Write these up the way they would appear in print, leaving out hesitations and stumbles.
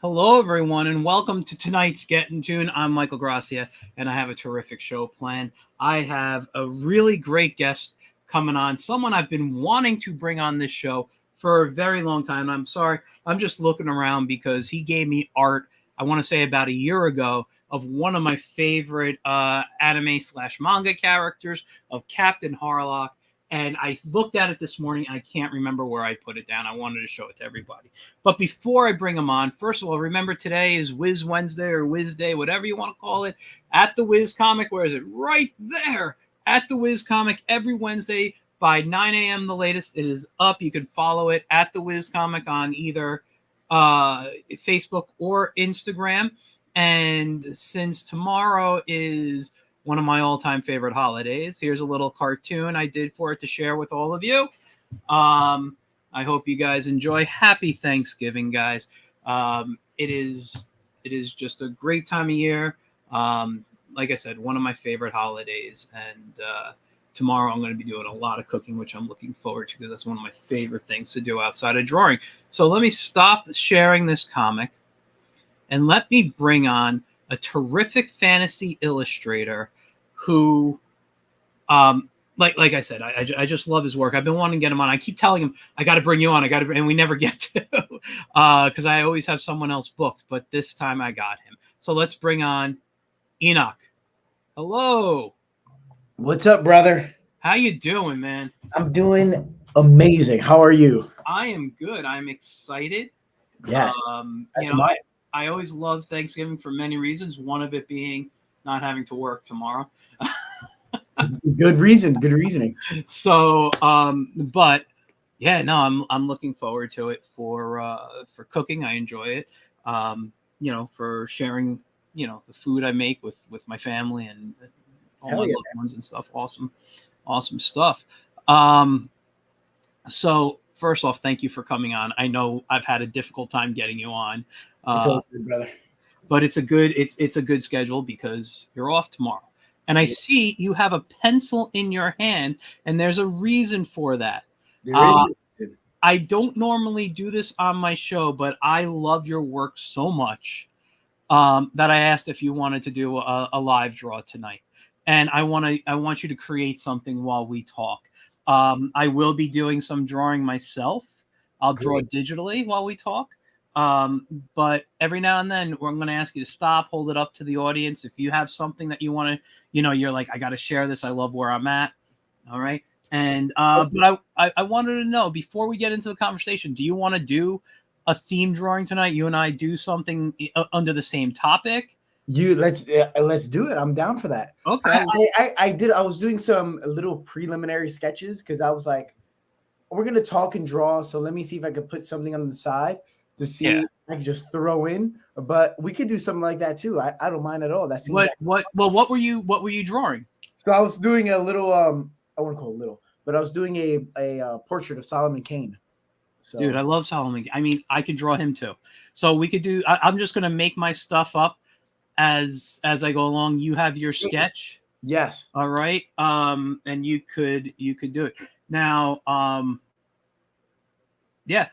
Hello, everyone, and welcome to tonight's Get in Tune. I'm Michael Gracia, and I have a terrific show planned. I have a really great guest coming on, someone I've been wanting to bring on this show for a very long time. I'm sorry, I'm just looking around because he gave me art, I want to say about a year ago, of one of my favorite anime slash manga characters of Captain Harlock. And I looked at it this morning, and I can't remember where I put it down. I wanted to show it to everybody. But before I bring him on, first of all, remember today is Wiz Wednesday or Wiz Day, whatever you want to call it, at the Wiz Comic. Where is it? Right there at the Wiz Comic every Wednesday by 9 a.m. the latest. It is up. You can follow it at the Wiz Comic on either Facebook or Instagram. And since tomorrow is one of my all-time favorite holidays, here's a little cartoon I did for it to share with all of you. I hope you guys enjoy. Happy Thanksgiving, guys. It is just a great time of year. Like I said, one of my favorite holidays. And tomorrow I'm going to be doing a lot of cooking, which I'm looking forward to because that's one of my favorite things to do outside of drawing. So let me stop sharing this comic and let me bring on a terrific fantasy illustrator who like I said, I just love his work. I've been wanting to get him on. I keep telling him I got to bring you on. And we never get to because I always have someone else booked. But this time I got him. So let's bring on Enoch. Hello. What's up, brother? How you doing, man? I'm doing amazing. How are you? I am good. I'm excited. Yes. I always love Thanksgiving for many reasons. One of it being not having to work tomorrow. Good reason. Good reasoning. So, but yeah, no, I'm looking forward to it for cooking. I enjoy it. For sharing, the food I make with my family and all my loved ones and stuff. Awesome stuff. So first off, thank you for coming on. I know I've had a difficult time getting you on. It's all good, brother. But it's a good schedule because you're off tomorrow. And I see you have a pencil in your hand, and there's a reason for that. There is a reason. I don't normally do this on my show, but I love your work so much that I asked if you wanted to do a live draw tonight. And I want you to create something while we talk. I will be doing some drawing myself. I'll draw digitally while we talk. But every now and then I'm going to ask you to stop, hold it up to the audience. If you have something that you want to, you're like, I got to share this. I love where I'm at. All right. And, but I wanted to know before we get into the conversation, do you want to do a theme drawing tonight? You and I do something under the same topic. Let's do it. I'm down for that. Okay. I was doing some little preliminary sketches because I was like, we're going to talk and draw. So let me see if I could put something on the side to see if I can just throw in, but we could do something like that too. I don't mind at all. That's what were you drawing? So I was doing a little, I wouldn't call it little, but I was doing a portrait of Solomon Kane. So, dude, I love Solomon. I mean, I could draw him too. So we could do, I'm just going to make my stuff up as I go along. You have your sketch. Yes. All right. And you could do it now. Yeah,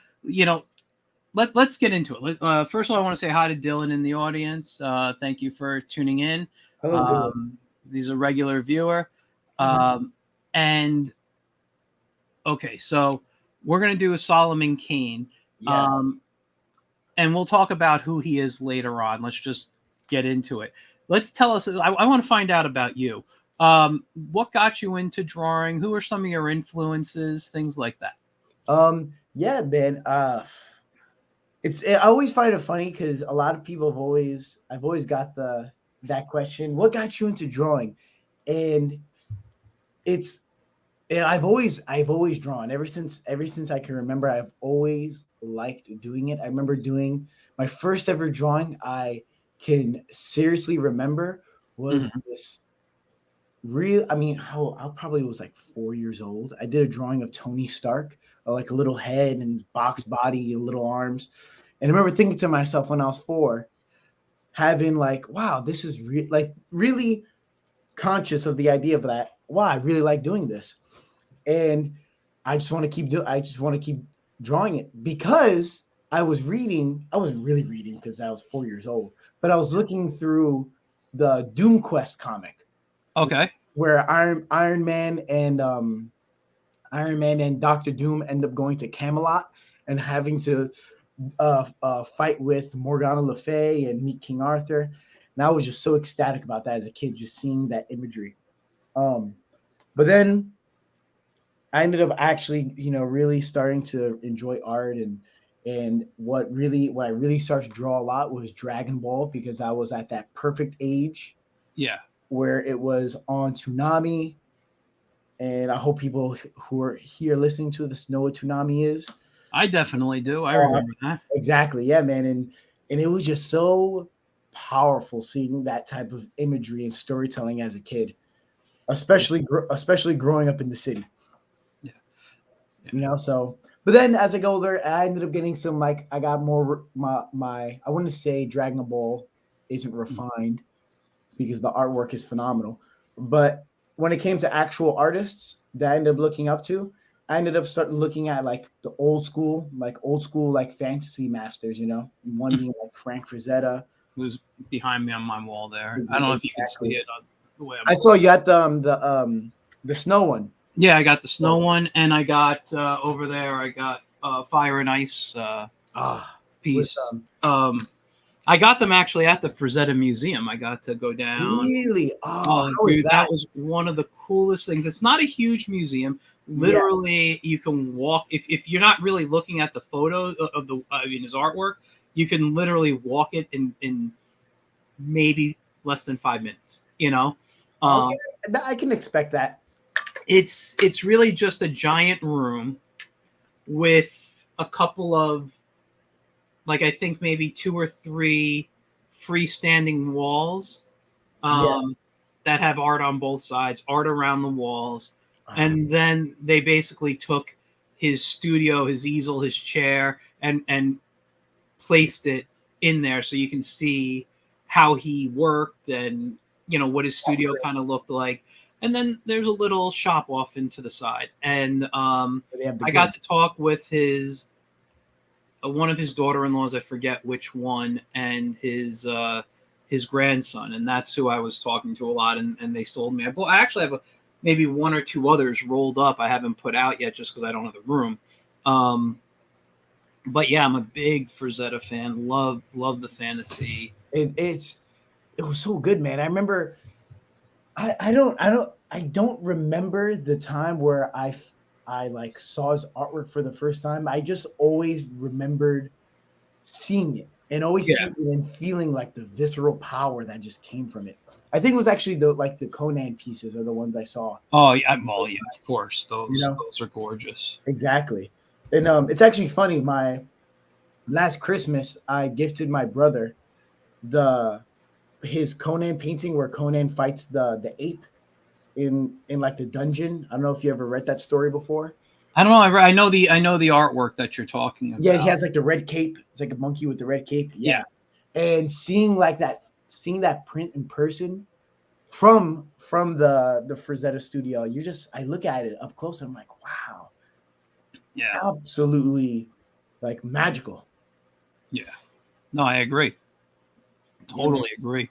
let's get into it. First of all, I want to say hi to Dylan in the audience. Thank you for tuning in. Hello, Dylan. He's a regular viewer. And okay, so we're going to do a Solomon Kane. Yes. And we'll talk about who he is later on. Let's just get into it. Let's tell us, I want to find out about you. What got you into drawing? Who are some of your influences? Things like that. Yeah, man. I always find it funny because a lot of people I've always got that question, what got you into drawing? And I've always drawn ever since I can remember. I've always liked doing it. I remember doing my first ever drawing I can seriously remember was this real, I probably was like 4 years old. I did a drawing of Tony Stark, like a little head and his box body, little arms. And I remember thinking to myself when I was 4, having like, wow, this is really conscious of the idea of that. Wow, I really like doing this. And I just want to keep drawing it because I was reading. I wasn't really reading because I was 4 years old, but I was looking through the Doom Quest comic Okay. where Iron Man and Doctor Doom end up going to Camelot and having to fight with Morgana Le Fay and meet King Arthur. And I was just so ecstatic about that as a kid, just seeing that imagery. But then I ended up actually, really starting to enjoy art, and what I really started to draw a lot was Dragon Ball, because I was at that perfect age Yeah. where it was on Toonami. And I hope people who are here listening to this know what Toonami is. I definitely do. I Oh, remember that. exactly, yeah, man, and it was just so powerful seeing that type of imagery and storytelling as a kid, especially growing up in the city. Yeah. Yeah. So, but then as I got older, I ended up getting some, like, I got more my I wouldn't say Dragon Ball isn't refined because the artwork is phenomenal, but when it came to actual artists that I ended up looking up to, I ended up starting looking at like the old school like fantasy masters, one being like Frank Frazetta. Who's behind me on my wall there? I don't know if you can see Exactly. it on the way I saw you at the snow one. Yeah, I got the snow one, and I got over there. I got fire and ice piece. I got them actually at the Frazetta Museum. I got to go down. Really? Oh, Oh, how is dude, that? that was one of the coolest things. It's not a huge museum. Literally, you can walk if you're not really looking at the photo of his artwork. You can literally walk it in maybe less than 5 minutes. Okay, I can expect that. It's really just a giant room with a couple of, like, I think maybe 2 or 3 freestanding walls that have art on both sides, art around the walls. And then they basically took his studio, his easel, his chair, and placed it in there so you can see how he worked and what his studio kind of looked like. And then there's a little shop off into the side. And I got to talk with his one of his daughter-in-laws, I forget which one, and his grandson, and that's who I was talking to a lot. And they sold me. I actually have maybe 1 or 2 others rolled up. I haven't put out yet just because I don't have the room. But yeah, I'm a big Frazetta fan. Love the fantasy. It was so good, man. I remember. I don't remember the time where I like saw his artwork for the first time. I just always remembered seeing it and always seeing it and feeling like the visceral power that just came from it. I think it was actually the Conan pieces are the ones I saw. Oh yeah, well, yeah, of course. Those are gorgeous. Exactly. And it's actually funny. My last Christmas, I gifted my brother his Conan painting where Conan fights the ape in like the dungeon. I don't know if you ever read that story before. I don't know. I know the artwork that you're talking about. Yeah, he has like the red cape. It's like a monkey with the red cape. Yeah. And seeing that print in person from the Frazetta studio, I look at it up close and I'm like, wow. Yeah. Absolutely like magical. Yeah. No, I agree. Totally agree.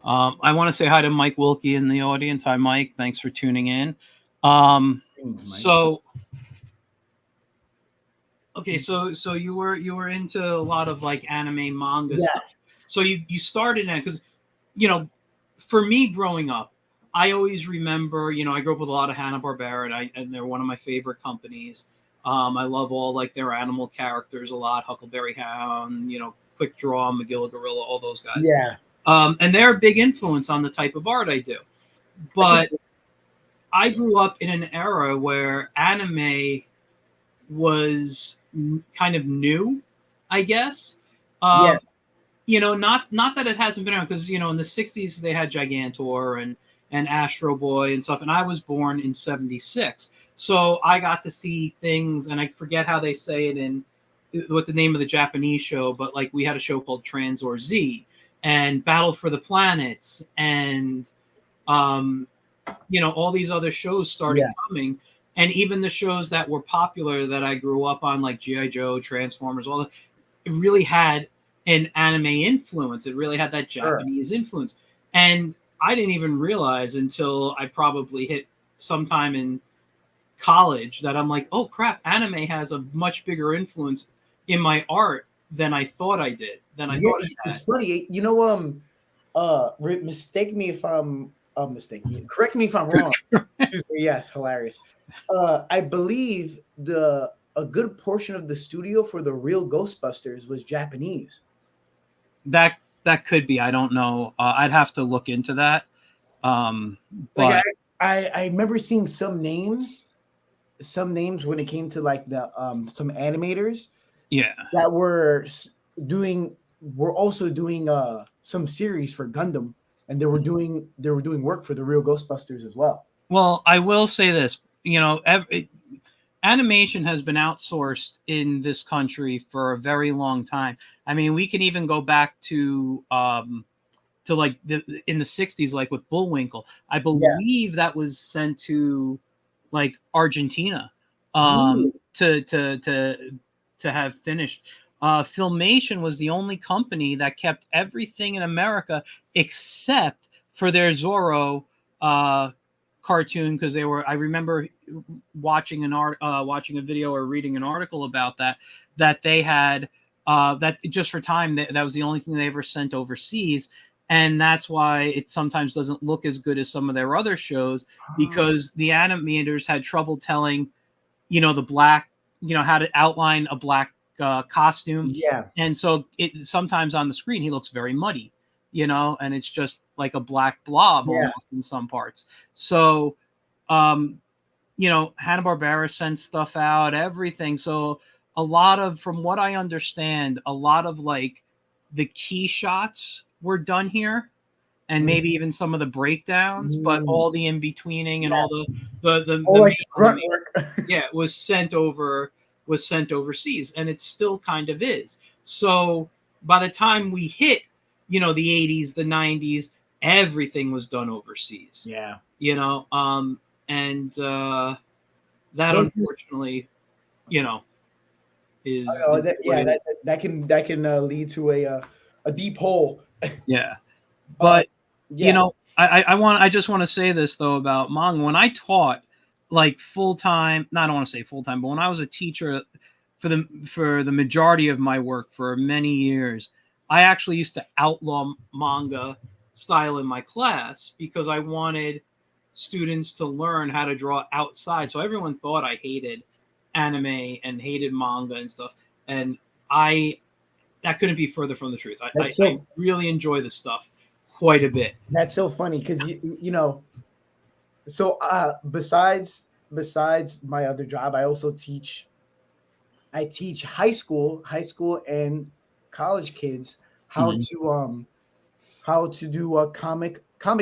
I want to say hi to Mike Wilkie in the audience. Hi, Mike. Thanks for tuning in. So you were into a lot of like anime manga stuff. So you started in, because for me growing up, I always remember, I grew up with a lot of Hanna-Barbera, and they're one of my favorite companies. I love all like their animal characters a lot, Huckleberry Hound, Quick Draw, Magilla Gorilla, all those guys. Yeah. And they're a big influence on the type of art I do. But I grew up in an era where anime was kind of new, I guess. Not that it hasn't been around, because in the 60s they had Gigantor and Astro Boy and stuff, and I was born in 76. So I got to see things, and I forget how they say it in what the name of the Japanese show, but like we had a show called Tranzor Z and Battle for the Planets, and all these other shows started coming, and even the shows that were popular that I grew up on, like G.I. Joe, Transformers, all that, it really had an anime influence. It really had that Sure. Japanese influence. And I didn't even realize until I probably hit sometime in college that I'm like, oh crap, anime has a much bigger influence in my art than I thought I did, than I Yeah, thought it it's had. funny. Mistake me if I'm mistake me. Correct me if I'm wrong. Yes, hilarious. I believe a good portion of the studio for the real Ghostbusters was Japanese. That could be. I don't know. I'd have to look into that. Um, Like but I remember seeing some names when it came to like the some animators yeah. that doing were also doing some series for Gundam, and they were doing work for the real Ghostbusters as well. Well, I will say this. Animation has been outsourced in this country for a very long time. I mean, we can even go back to like in the 60s, like with Bullwinkle. I Yeah. believe that was sent to like Argentina Really? to have finished. Filmation was the only company that kept everything in America except for their Zorro cartoon, because they were. I remember watching watching a video or reading an article about that they had that just for time that was the only thing they ever sent overseas, and that's why it sometimes doesn't look as good as some of their other shows, because the animators had trouble telling the black, how to outline a black costume, Yeah. and so it sometimes on the screen he looks very muddy, and it's just like a black blob Yeah. almost in some parts. So Hanna-Barbera sent stuff out, everything. So a lot of, from what I understand, a lot of like the key shots were done here, and maybe even some of the breakdowns, but all the in-betweening and all Yes. the Or like main grunt animation, work. yeah, was sent overseas, and it still kind of is. So by the time we hit, the 80s, the 90s, everything was done overseas. Yeah. And that Don't you unfortunately, you know, oh, is what it is. that can lead to a deep hole. Yeah. Uh, But yeah. I just want to say this though about manga. When I taught like full time, no, I don't want to say full time, but when I was a teacher for the majority of my work for many years, I actually used to outlaw manga style in my class because I wanted students to learn how to draw outside. So everyone thought I hated anime and hated manga and stuff, and I that couldn't be further from the truth. That's I really enjoy this stuff quite a bit. so funny because you know, so besides my other job, I also teach high school and college kids Mhm. how to do a comic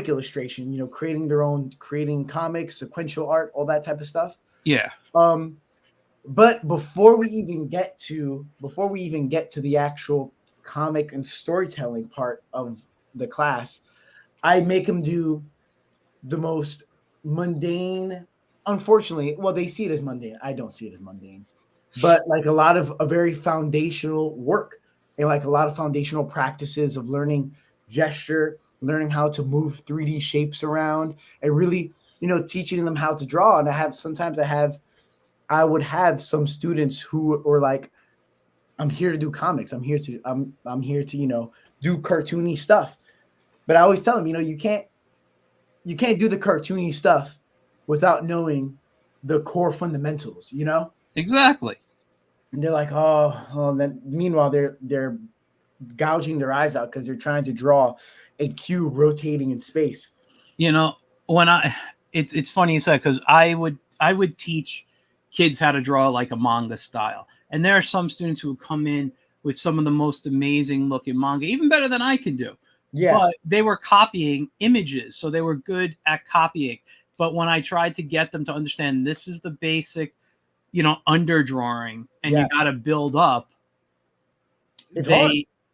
illustration, creating comics, sequential art, all that type of stuff. Yeah. Um, but before we even get to the actual comic and storytelling part of the class, I make them do the most mundane. Unfortunately, well, they see it as mundane. I don't see it as mundane, but like a lot of a very foundational work and like a lot of foundational practices of learning gesture, learning how to move 3D shapes around, and really, teaching them how to draw. And I would have some students who were like, I'm here to do comics. I'm here to, do cartoony stuff. But I always tell them, you can't do the cartoony stuff without knowing the core fundamentals. Exactly. And they're like, then meanwhile they're gouging their eyes out because they're trying to draw a cube rotating in space. When it's funny you said, because I would teach kids how to draw like a manga style, and there are some students who would come in with some of the most amazing looking manga, even better than I can do. Yeah. But they were copying images, so they were good at copying. But when I tried to get them to understand this is the basic, underdrawing, and Yeah. you got to build up, It's hard.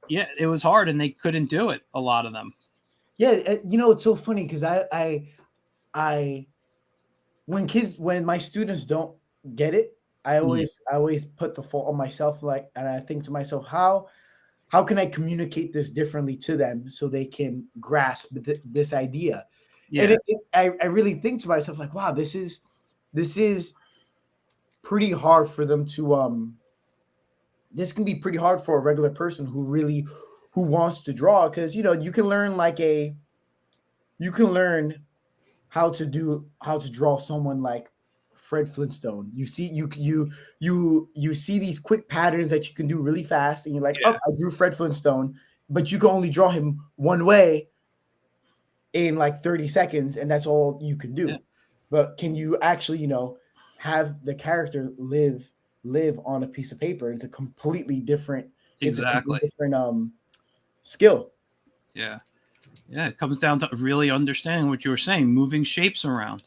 yeah, it was hard, and they couldn't do it. A lot of them. Yeah, it's so funny because I when my students don't get it, I always put the fault on myself, like, and I think to myself, how can I communicate this differently to them so they can grasp this idea? And Yeah. I really think to myself, like, wow, this is pretty hard for them to this can be pretty hard for a regular person who wants to draw, because you can learn you can learn how to draw someone like Fred Flintstone. You see these quick patterns that you can do really fast, and you're like, oh, Yeah. I drew Fred Flintstone, but you can only draw him one way in like 30 seconds, and that's all you can Yeah. do. But can you actually, have the character live on a piece of paper? It's a completely different, Exactly. skill. Yeah. Yeah. It comes down to really understanding what you were saying, moving shapes around,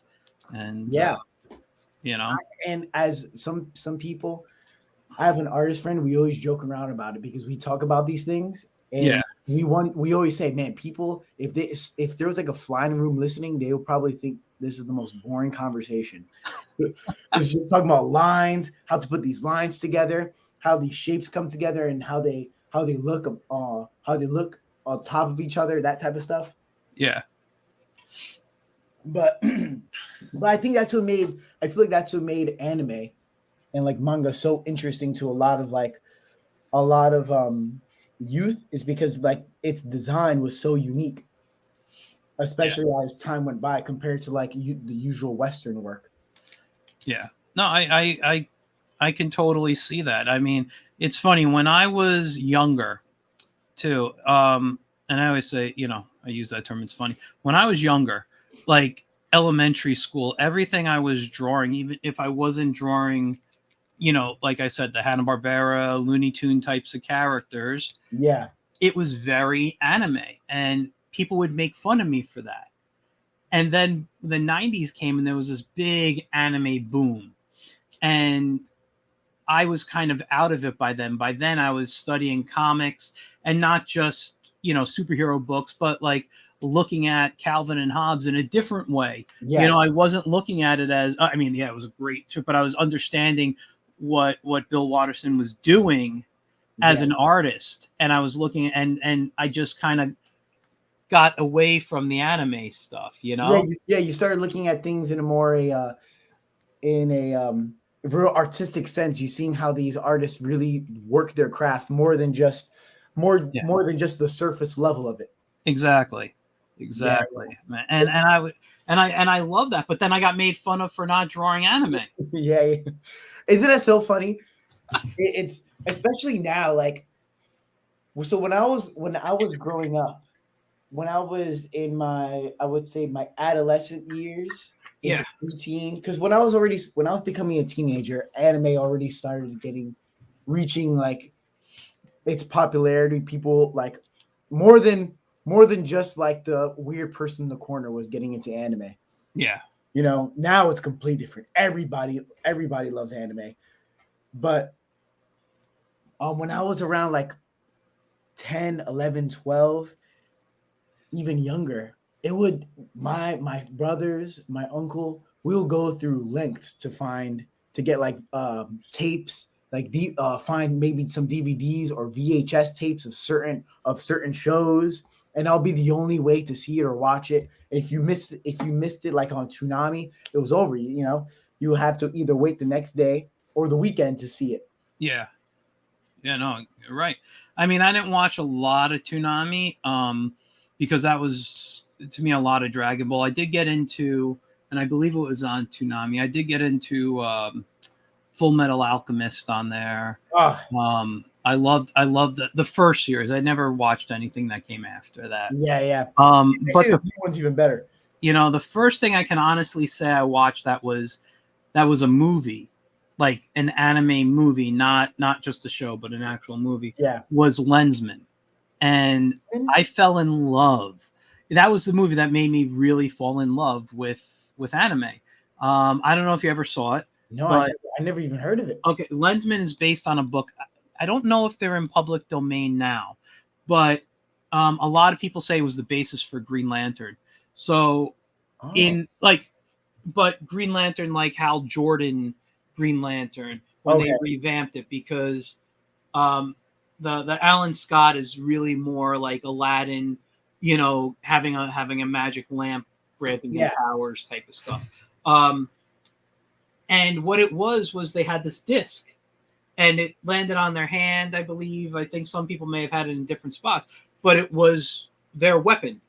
and Yeah. you know. And as some people, I have an artist friend, we always joke around about it because we talk about these things, Yeah. and we always say, man, people, if there was like a fly in the room listening, they would probably think this is the most boring conversation. It's just talking about lines, how to put these lines together, how these shapes come together, and how they look on top of each other, that type of stuff. Yeah. But but I think I feel like that's what made anime and like manga so interesting to a lot of youth, is because like its design was so unique, Yeah. especially as time went by compared to like the usual Western work. Yeah. No, I can totally see that. I mean, it's funny when I was younger too. And I always say, I use that term. It's funny when I was younger, like elementary school, everything I was drawing, even if I wasn't drawing, like I said, the Hanna-Barbera, Looney Tune types of characters, Yeah, it was very anime, and people would make fun of me for that. And then the 90s came and there was this big anime boom. And I was kind of out of it by then. By then, I was studying comics, and not just, superhero books, but like looking at Calvin and Hobbes in a different way. yes, I wasn't looking at it as, I mean, yeah, it was a great trip, but I was understanding what Bill Watterson was doing as yeah, an artist. And I was looking, and I just kind of got away from the anime stuff. You started looking at things in a more in a real artistic sense. You seeing how these artists really work their craft more than just Yeah. more than just the surface level of it. Exactly. Yeah, Exactly. And I love that. But then I got made fun of for not drawing anime. yeah. Isn't that so funny? It's especially now, like, so when I was growing up, when I was in I would say my adolescent years Yeah. into preteen, because when I was becoming a teenager, anime already started reaching like its popularity. People like more than just like the weird person in the corner was getting into anime. Yeah. Now it's completely different. Everybody loves anime. But when I was around like 10, 11, 12, even younger, it would my brothers, my uncle, we'll go through lengths to get like tapes, like find maybe some DVDs or VHS tapes of certain shows, and I'll be the only way to see it or watch it. If you missed it like on Toonami, it was over. You have to either wait the next day or the weekend to see it. Yeah. Yeah, no, you're right. I mean, I didn't watch a lot of Toonami, because that was, to me, a lot of Dragon Ball. I did get into, and I believe it was on Toonami, I did get into Full Metal Alchemist on there. I loved the first series. I never watched anything that came after that. Yeah. But the new one's even better. the first thing I can honestly say I watched that was a movie, like an anime movie, not just a show, but an actual movie. Yeah. Was Lensman, and I fell in love. That was the movie that made me really fall in love with anime. I don't know if you ever saw it. No, but I never even heard of it. Okay, Lensman is based on a book. I don't know if they're in public domain now, but a lot of people say it was the basis for Green Lantern. So but Green Lantern, like Hal Jordan Green Lantern, when they Okay. revamped it, because the Alan Scott is really more like Aladdin, having a magic lamp granting him Yeah. powers type of stuff. Um, and what it was they had this disc, and it landed on their hand, I believe. I think some people may have had it in different spots, but it was their weapon.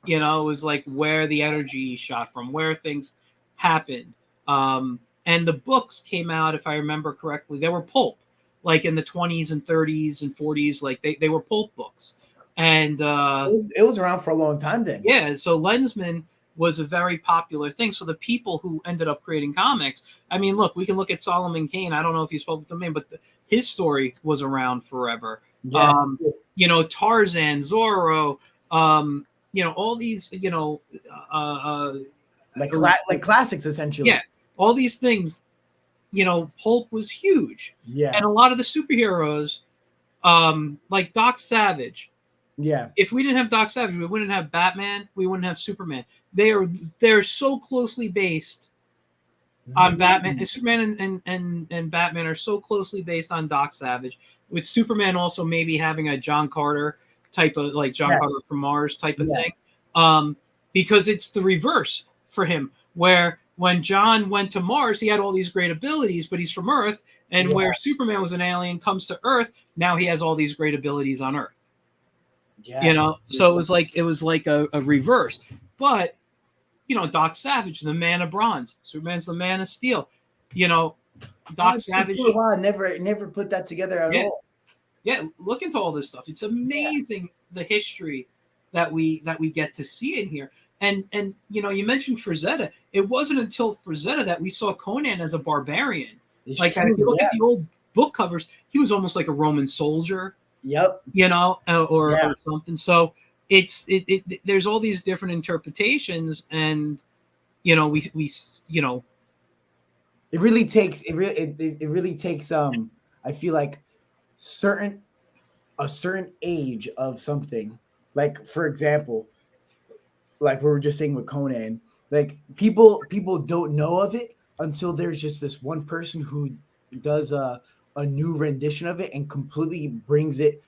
It was like where the energy shot from, where things happened. And the books came out, if I remember correctly, they were pulp, like in the 20s and 30s and 40s, like they were pulp books. And It was around for a long time then. yeah, so Lensman was a very popular thing. So the people who ended up creating comics, I mean, look, we can look at Solomon Kane. I don't know if you spoke to him, but his story was around forever. Yes. Tarzan, Zorro, all these, Like classics essentially. yeah, all these things. Pulp was huge, Yeah. and a lot of the superheroes, like Doc Savage. Yeah. If we didn't have Doc Savage, we wouldn't have Batman. We wouldn't have Superman. They're so closely based on Batman. Superman and Batman are so closely based on Doc Savage, with Superman also maybe having a John Carter type of, like John Yes. Carter from Mars type of Yeah. thing. Because it's the reverse for him, where when John went to Mars, he had all these great abilities, but he's from Earth, and Yeah. where Superman was an alien, comes to Earth, now he has all these great abilities on Earth. Yes. So it was like a reverse. But Doc Savage, the Man of Bronze, Superman's the Man of Steel. Doc Savage. Wow, never put that together at all. Yeah, look into all this stuff. It's amazing the history that we get to see in here. And you mentioned Frazetta. It wasn't until Frazetta that we saw Conan as a barbarian. It's Like true, if you look at the old book covers, he was almost like a Roman soldier. Yep. Or something. So there's all these different interpretations, and we It really takes I feel like a certain age of something. Like for example, like we were just saying with Conan, like people don't know of it until there's just this one person who does a new rendition of it and completely brings it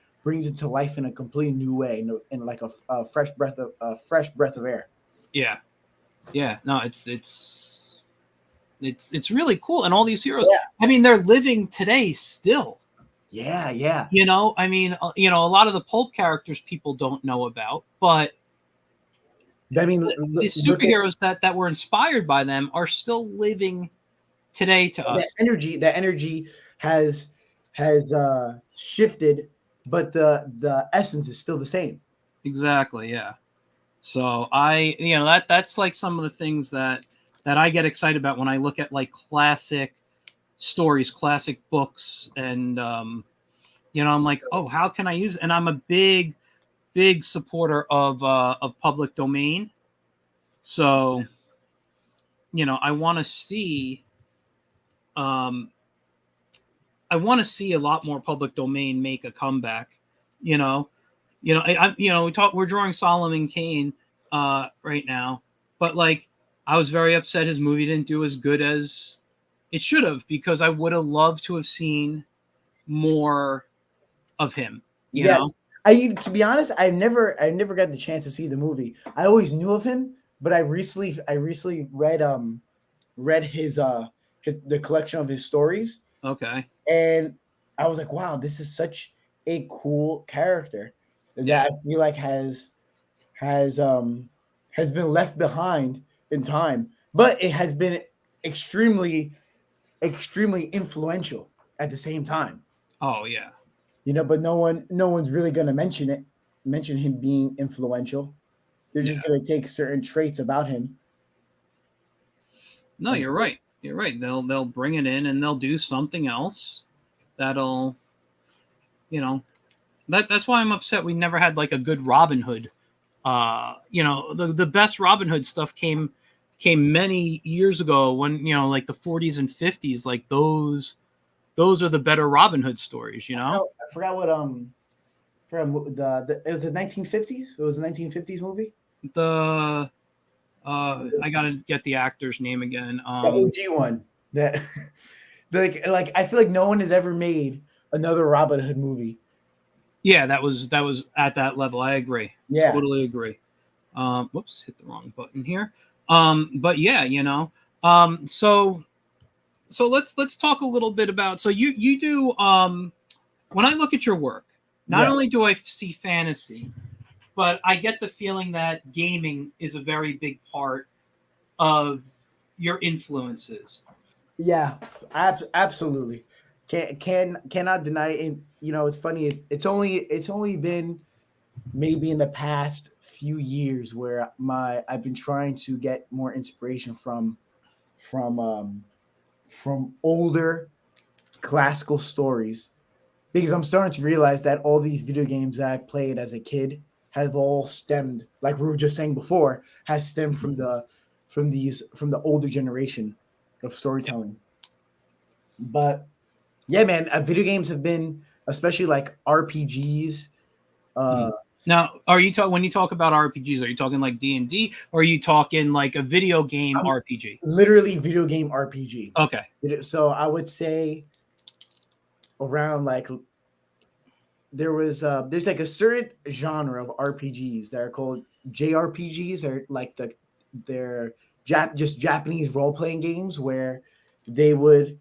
to life in a completely new way, in like a fresh breath of air. Yeah. No, it's really cool. And all these heroes, I mean, they're living today still. Yeah. I mean, a lot of the pulp characters people don't know about, but I mean, the superheroes that were inspired by them are still living today to us. That energy has shifted, but the essence is still the same. Exactly. Yeah. So that's like some of the things that I get excited about when I look at like classic stories, classic books, and I'm like, oh, how can I use it? And I'm a big supporter of public domain. So, I want to see a lot more public domain make a comeback. We're drawing Solomon Kane right now, but like I was very upset his movie didn't do as good as it should have, because I would have loved to have seen more of him. You know? To be honest, I never got the chance to see the movie. I always knew of him, but I recently read his the collection of his stories. Okay. And I was like, wow, this is such a cool character that I feel like has been left behind in time, but it has been extremely influential at the same time. Oh yeah. But no one's really going to mention him being influential. They're just going to take certain traits about him. No, you're right. You're right. They'll bring it in and they'll do something else that'll, that's why I'm upset we never had like a good Robin Hood. The best Robin Hood stuff came many years ago, when like the 40s and 50s. Like those are the better Robin Hood stories. I forgot what it was the 1950s. It was a 1950s movie. I gotta get the actor's name again. The OG one. That Like I feel like no one has ever made another Robin Hood movie. Yeah, that was at that level. I agree. Yeah. Totally agree. Whoops, hit the wrong button here. But yeah, so let's talk a little bit about. So you do when I look at your work, not Yeah. only do I see fantasy, but I get the feeling that gaming is a very big part of your influences. Yeah, absolutely. Cannot deny it. And, it's funny. It's only been maybe in the past few years where I've been trying to get more inspiration from from older classical stories, because I'm starting to realize that all these video games that I've played as a kid have all stemmed, like we were just saying before, has stemmed from the older generation of storytelling. But yeah, man, video games have been, especially like RPGs. Uh, Now, are you talk when you talk about RPGs? Are you talking like D&D, or are you talking like a video game I'm RPG? literally video game RPG. Okay. So I would say around like there's like a certain genre of RPGs that are called JRPGs, or like they're just Japanese role playing games where they would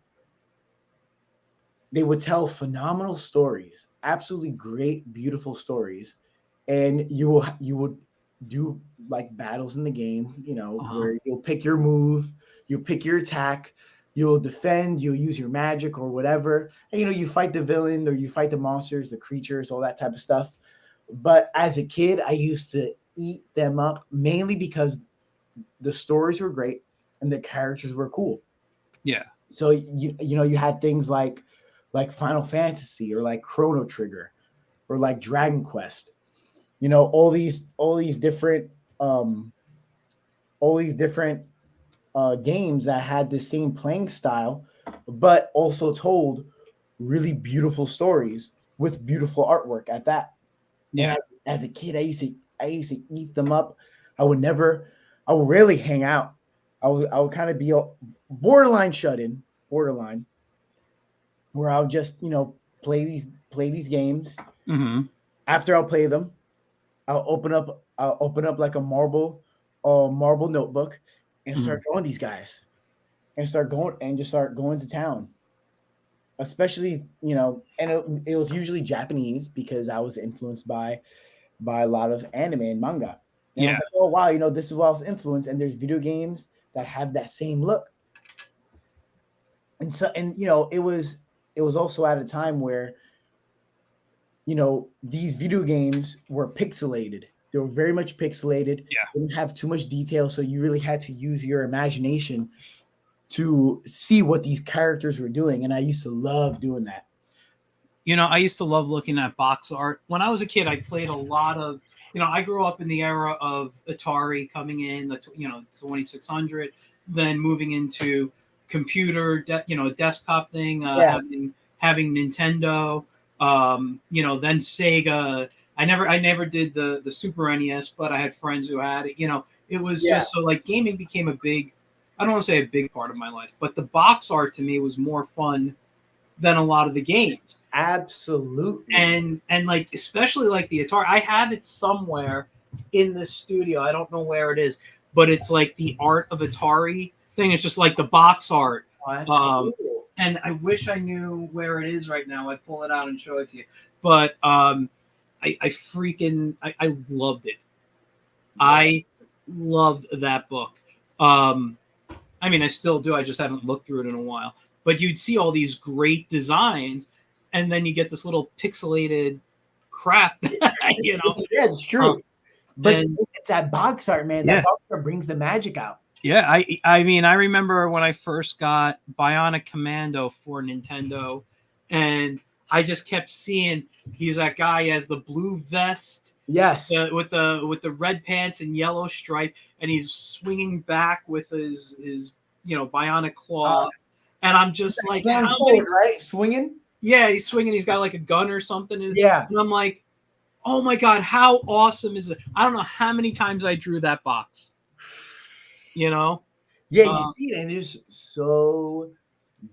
they would tell phenomenal stories, absolutely great, beautiful stories, and you would do like battles in the game, Uh-huh. where you'll pick your move, you'll pick your attack, you'll defend, you'll use your magic or whatever, and you fight the villain or you fight the monsters, the creatures, all that type of stuff. But as a kid, I used to eat them up mainly because the stories were great and the characters were cool. Yeah. So you had things like Final Fantasy, or like Chrono Trigger, or like Dragon Quest. All these different um all these different games that had the same playing style, but also told really beautiful stories with beautiful artwork at that. And Yeah. as a kid, I used to eat them up. I would rarely hang out. I would kind of be borderline shut in, borderline, where I'll just play these games. Mm-hmm. After I'll play them, I'll open up like a marble notebook and Mm-hmm. start drawing these guys, and start going to town. Especially, and it was usually Japanese because I was influenced by a lot of anime and manga. And I Yeah. was like, oh wow, this is what I was influenced, and there's video games that have that same look. And so, and it was also at a time where these video games were pixelated. They were very much pixelated. Yeah. They didn't have too much detail, so you really had to use your imagination to see what these characters were doing. And I used to love doing that. I used to love looking at box art. When I was a kid, I played a lot of, I grew up in the era of Atari coming in, the 2600, then moving into computer, desktop thing, Yeah, having Nintendo, then Sega. I never did the Super NES, but I had friends who had it. It was yeah, just so like gaming became a big, I don't want to say a big part of my life, but the box art to me was more fun than a lot of the games. absolutely. And like especially like the Atari, I have it somewhere in this studio. I don't know where it is, but it's like the art of Atari thing. It's just like the box art. Oh, that's Um, cool. and I wish I knew where it is right now. I'd pull it out and show it to you. But I loved it. Yeah. I loved that book. Um, I mean, I still do. I just haven't looked through it in a while. But you'd see all these great designs, and then you get this little pixelated crap, you know. Yeah, it's Um, true. But and it's that box art, man. That yeah, box art brings the magic out. yeah. I mean, I remember when I first got Bionic Commando for Nintendo, and I just kept seeing he's that guy has the blue vest Yes. with the red pants and yellow stripe, and he's swinging back with his bionic Uh, claw, and I'm just like, Going how many? forward, right? Swinging. Yeah, he's swinging. He's got like a gun or something, and Yeah. I'm like, oh my god, how awesome is it? I don't know how many times I drew that box. You know, Yeah, you uh, see it, and it's so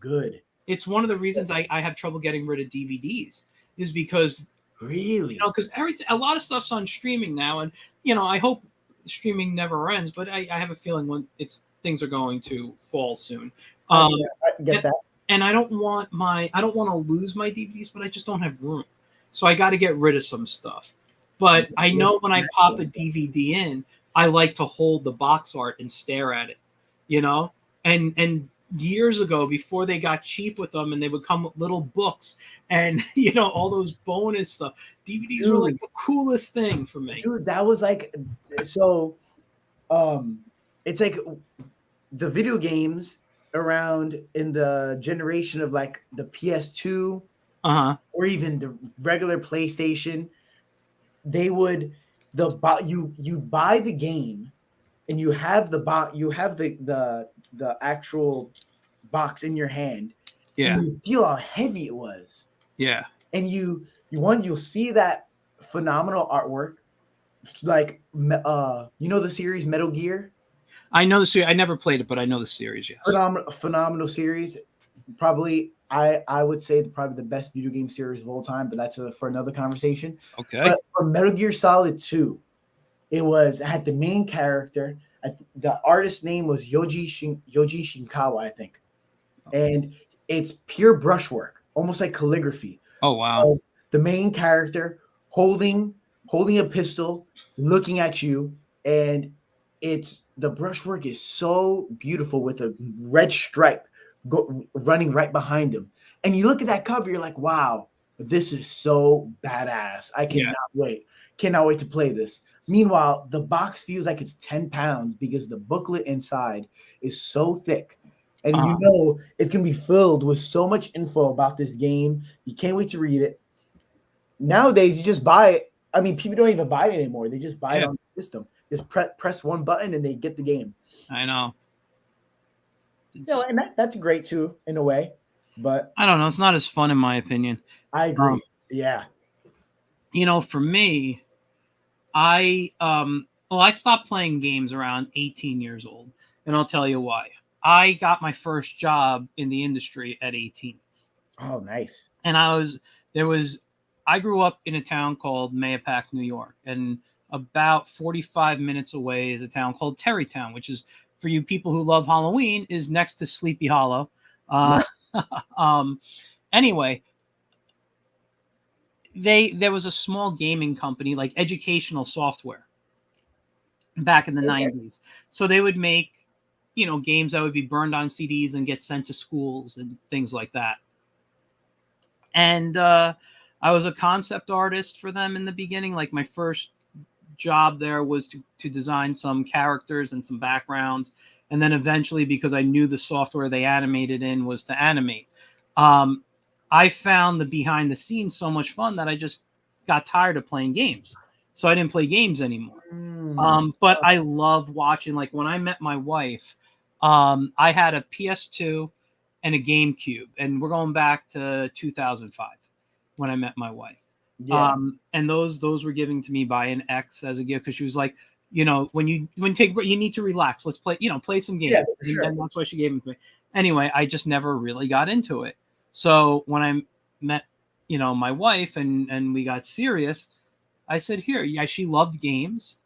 good. it's one of the reasons I have trouble getting rid of DVDs is because Really? because everything, a lot of stuff's on streaming now, and I hope streaming never ends, but I have a feeling when it's things are going to fall soon. Um, Yeah, I get and, that. and I don't want to lose my DVDs, but I just don't have room, so I got to get rid of some stuff. But I know when I pop a DVD in, I like to hold the box art and stare at it, you know, and years ago before they got cheap with them and they would come with little books and all those bonus stuff, DVDs were like Dude, the coolest thing for me. dude, that was like so. It's like the video games around in the generation of like the PS2 Uh-huh. or even the regular PlayStation. They would you buy the game and you have the actual box in your hand Yeah. and you feel how heavy it was. Yeah. And you'll see that phenomenal artwork, like the series Metal Gear. I know the series. I never played it, but I know the series, yes. Phenomenal series. Probably I would say probably the best video game series of all time, but that's for another conversation. Okay. But for Metal Gear Solid 2, it had the main character. The artist's name was Yoji Shinkawa, I think, and it's pure brushwork, almost like calligraphy. Oh, wow. The main character holding a pistol, looking at you, and the brushwork is so beautiful with a red stripe running right behind him. And you look at that cover, you're like, wow, this is so badass. I cannot wait. Cannot wait to play this. Meanwhile, the box feels like it's 10 pounds because the booklet inside is so thick. And it's going to be filled with so much info about this game. You can't wait to read it. Nowadays, you just buy it. I mean, people don't even buy it anymore. They just buy it on the system. Just press one button and they get the game. I know. And that's great too, in a way. But I don't know. It's not as fun in my opinion. I agree. Yeah. For me, I stopped playing games around 18 years old, and I'll tell you why. I got my first job in the industry at 18. Oh, nice. And I grew up in a town called Mahopac, New York, and about 45 minutes away is a town called Terrytown, which is, for you people who love Halloween, is next to Sleepy Hollow. Anyway, there was a small gaming company, like educational software, back in the 90s. So they would make, games that would be burned on CDs and get sent to schools and things like that. And I was a concept artist for them in the beginning. Like my first job there was to design some characters and some backgrounds. And then eventually, because I knew the software they animated in was to animate, I found the behind the scenes so much fun that I just got tired of playing games. So I didn't play games anymore. But I love watching, like when I met my wife, I had a PS2 and a GameCube, and we're going back to 2005 when I met my wife. Yeah. And those were given to me by an ex as a gift, because she was like, when you need to relax, let's play, play some games. Yeah, sure. And that's why she gave them to me. Anyway, I just never really got into it. So when I met, my wife and we got serious, I said, here, she loved games.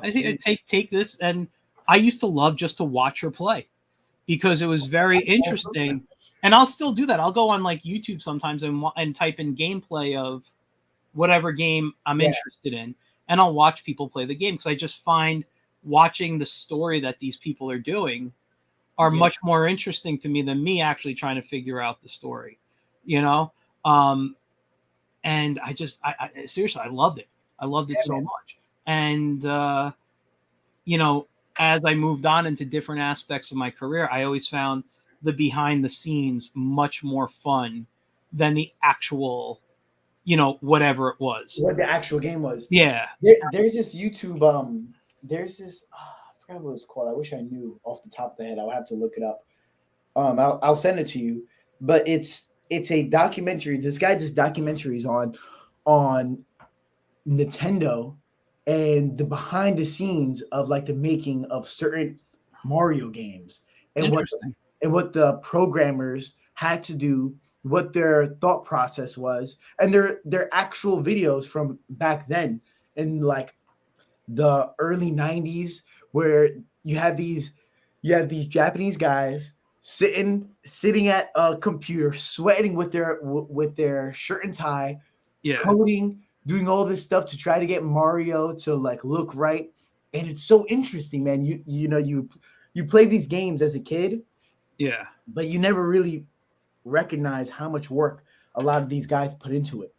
I think take this. And I used to love just to watch her play because it was very interesting. And I'll still do that. I'll go on like YouTube sometimes and type in gameplay of whatever game I'm interested in, and I'll watch people play the game, because I just find watching the story that these people are doing are much more interesting to me than me actually trying to figure out the story, and I seriously, I loved it. I loved it so much. And, as I moved on into different aspects of my career, I always found the behind the scenes much more fun than the actual, whatever it was. What the actual game was. Yeah. There's this YouTube, I forgot what it's called. I wish I knew off the top of the head. I'll have to look it up. I'll send it to you. But it's a documentary. This guy does documentaries on Nintendo and the behind the scenes of like the making of certain Mario games and what the programmers, had to do, what their thought process was, and their actual videos from back then in like the early 90s, where you have these Japanese guys sitting at a computer, sweating with their shirt and tie, Yeah. coding, doing all this stuff to try to get Mario to like look right. And it's so interesting, man. You play these games as a kid, Yeah. but you never really recognize how much work a lot of these guys put into it.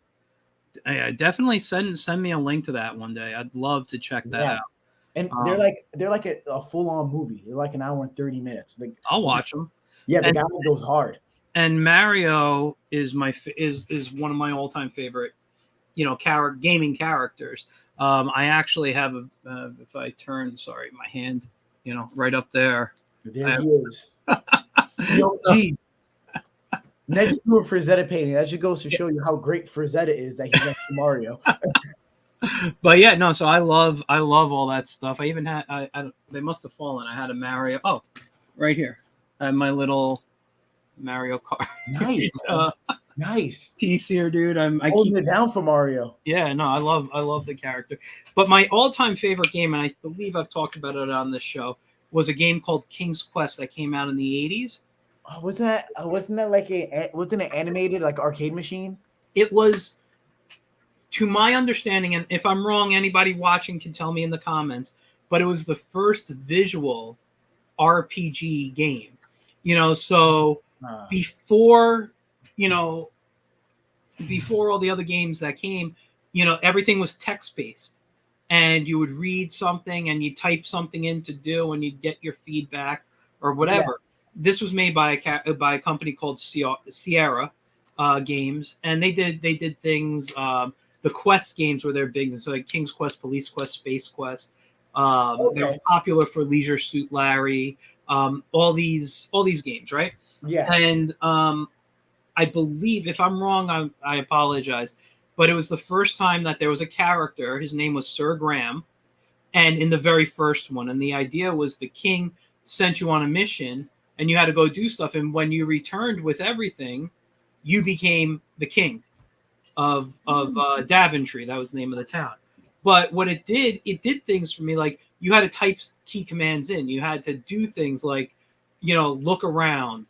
Yeah, definitely send me a link to that one day. I'd love to check that Yeah. out. And they're like a full on movie. They're like an hour and 30 minutes. I'll watch them. Yeah, the And guy goes hard. and Mario is is one of my all time favorite, gaming characters. I actually have if I turn, sorry, my hand, right up there. There he is. The OG. Next to a Frazetta painting. That just goes to show you how great Frazetta is that he's next to Mario. But yeah, no. So I love all that stuff. I even had they must have fallen. I had a Mario. Oh, right here. I had my little Mario Kart. Nice. Nice. Piece here, dude. I Holding keep it down for Mario. Yeah, no, I love the character. But my all-time favorite game, and I believe I've talked about it on this show, was a game called King's Quest that came out in the 80s. Oh, wasn't that like wasn't it animated like arcade machine? It was, to my understanding, and if I'm wrong, anybody watching can tell me in the comments, but it was the first visual RPG game. So before, before all the other games that came, everything was text-based. And you would read something and you type something in to do, and you'd get your feedback or whatever. This was made by a company called Sierra Games, and they did things. The Quest games were their big, so like King's Quest, Police Quest, Space Quest. They were popular for Leisure Suit Larry. All these games, right? Yeah. And I believe, if I'm wrong, I apologize, but it was the first time that there was a character. His name was Sir Graham, and in the very first one, and the idea was the king sent you on a mission, and you had to go do stuff. And when you returned with everything, you became the king of Daventry. That was the name of the town. But what it did things for me, like you had to type key commands in. You had to do things like, look around.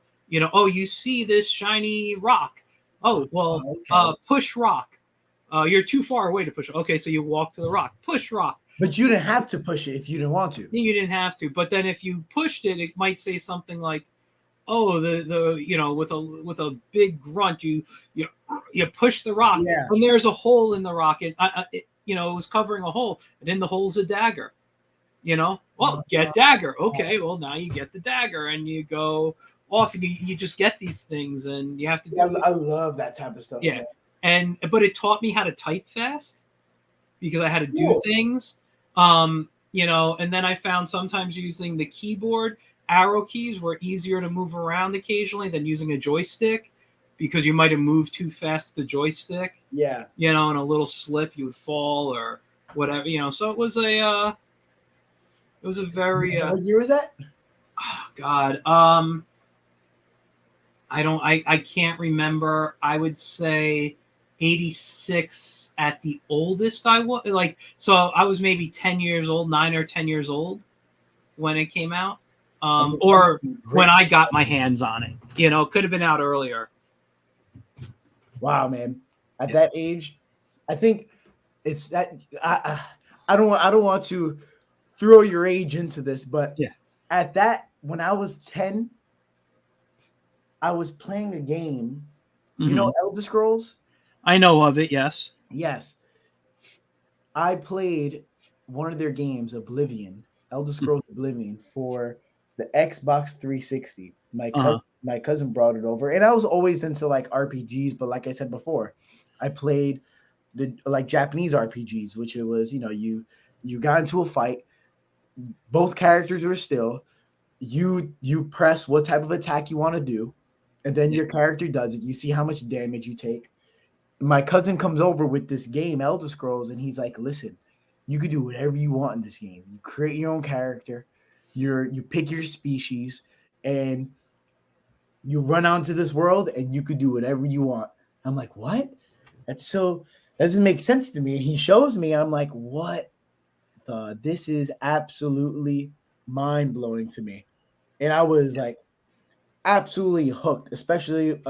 Oh, you see this shiny rock. Oh, well, push rock. You're too far away to push it. Okay, so you walk to the rock. Push rock. But you didn't have to push it if you didn't want to. You didn't have to. But then if you pushed it, it might say something like, "Oh, with a big grunt, you push the rock, and there's a hole in the rock, and it was covering a hole, and in the hole's a dagger. Well, get dagger. Okay, well now you get the dagger, and you go off, and you just get these things, and you have to. I love that type of stuff. Yeah, but it taught me how to type fast because I had to do things. And then I found sometimes using the keyboard, arrow keys were easier to move around occasionally than using a joystick, because you might have moved too fast with the joystick. Yeah. In a little slip, you would fall or whatever. So it was a very. What year was that? Oh God. I can't remember. I would say 86 at the oldest. I was so I was maybe 10 years old, 9 or 10 years old when it came out. Or when I got my hands on it. It could have been out earlier. Wow, man. At that age, I think it's that I don't want to throw your age into this, but at that, when I was 10, I was playing a game. You know Elder Scrolls? I know of it, yes. Yes. I played one of their games, Oblivion, Elder Scrolls Oblivion, for the Xbox 360. My cousin brought it over, and I was always into like RPGs, but like I said before, I played the like Japanese RPGs, which it was, you got into a fight, both characters were still, you press what type of attack you want to do, and then your character does it. You see how much damage you take. My cousin comes over with this game, Elder Scrolls, and he's like, listen, you could do whatever you want in this game. You create your own character, you pick your species, and you run out into this world and you could do whatever you want. I'm like, what? That doesn't make sense to me. And he shows me, I'm like, what this is absolutely mind blowing to me. And I was Yeah. like absolutely hooked, especially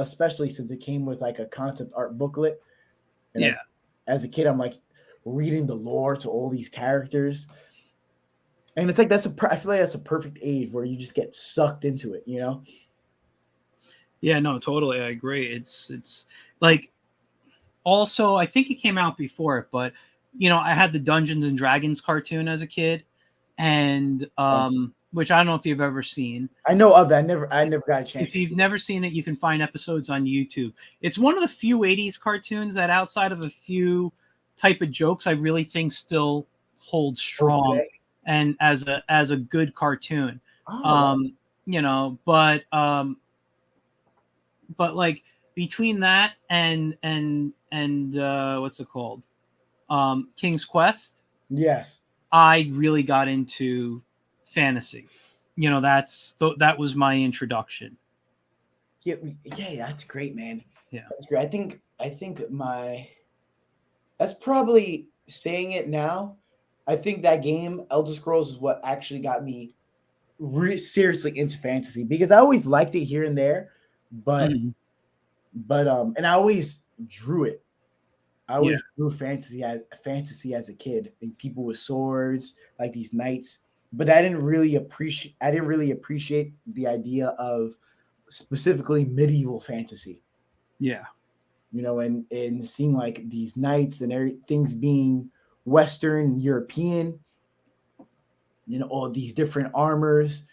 since it came with like a concept art booklet. And Yeah. as a kid, I'm like reading the lore to all these characters. And it's like I feel like that's a perfect age where you just get sucked into it, you know? Yeah, no, totally. I agree. It's like also I think it came out before it, but I had the Dungeons and Dragons cartoon as a kid, and which I don't know if you've ever seen. I know of it. I never got a chance If to see you've it. never seen it, you can find episodes on YouTube. It's one of the few 80s cartoons that outside of a few type of jokes I really think still holds Oh, strong today? and as a good cartoon. Oh, wow. Um, but like between that and what's it called? King's Quest, Yes. I really got into fantasy. That was my introduction. Yeah, that's great, man. Yeah. That's great. I think that's probably saying it now. I think that game, Elder Scrolls, is what actually got me seriously into fantasy because I always liked it here and there, but Mhm. and I always drew it. I Yeah. always drew fantasy as a kid, and people with swords, like these knights. But I didn't really appreciate the idea of specifically medieval fantasy. Yeah. And seeing like these knights and things being Western European, all these different armors,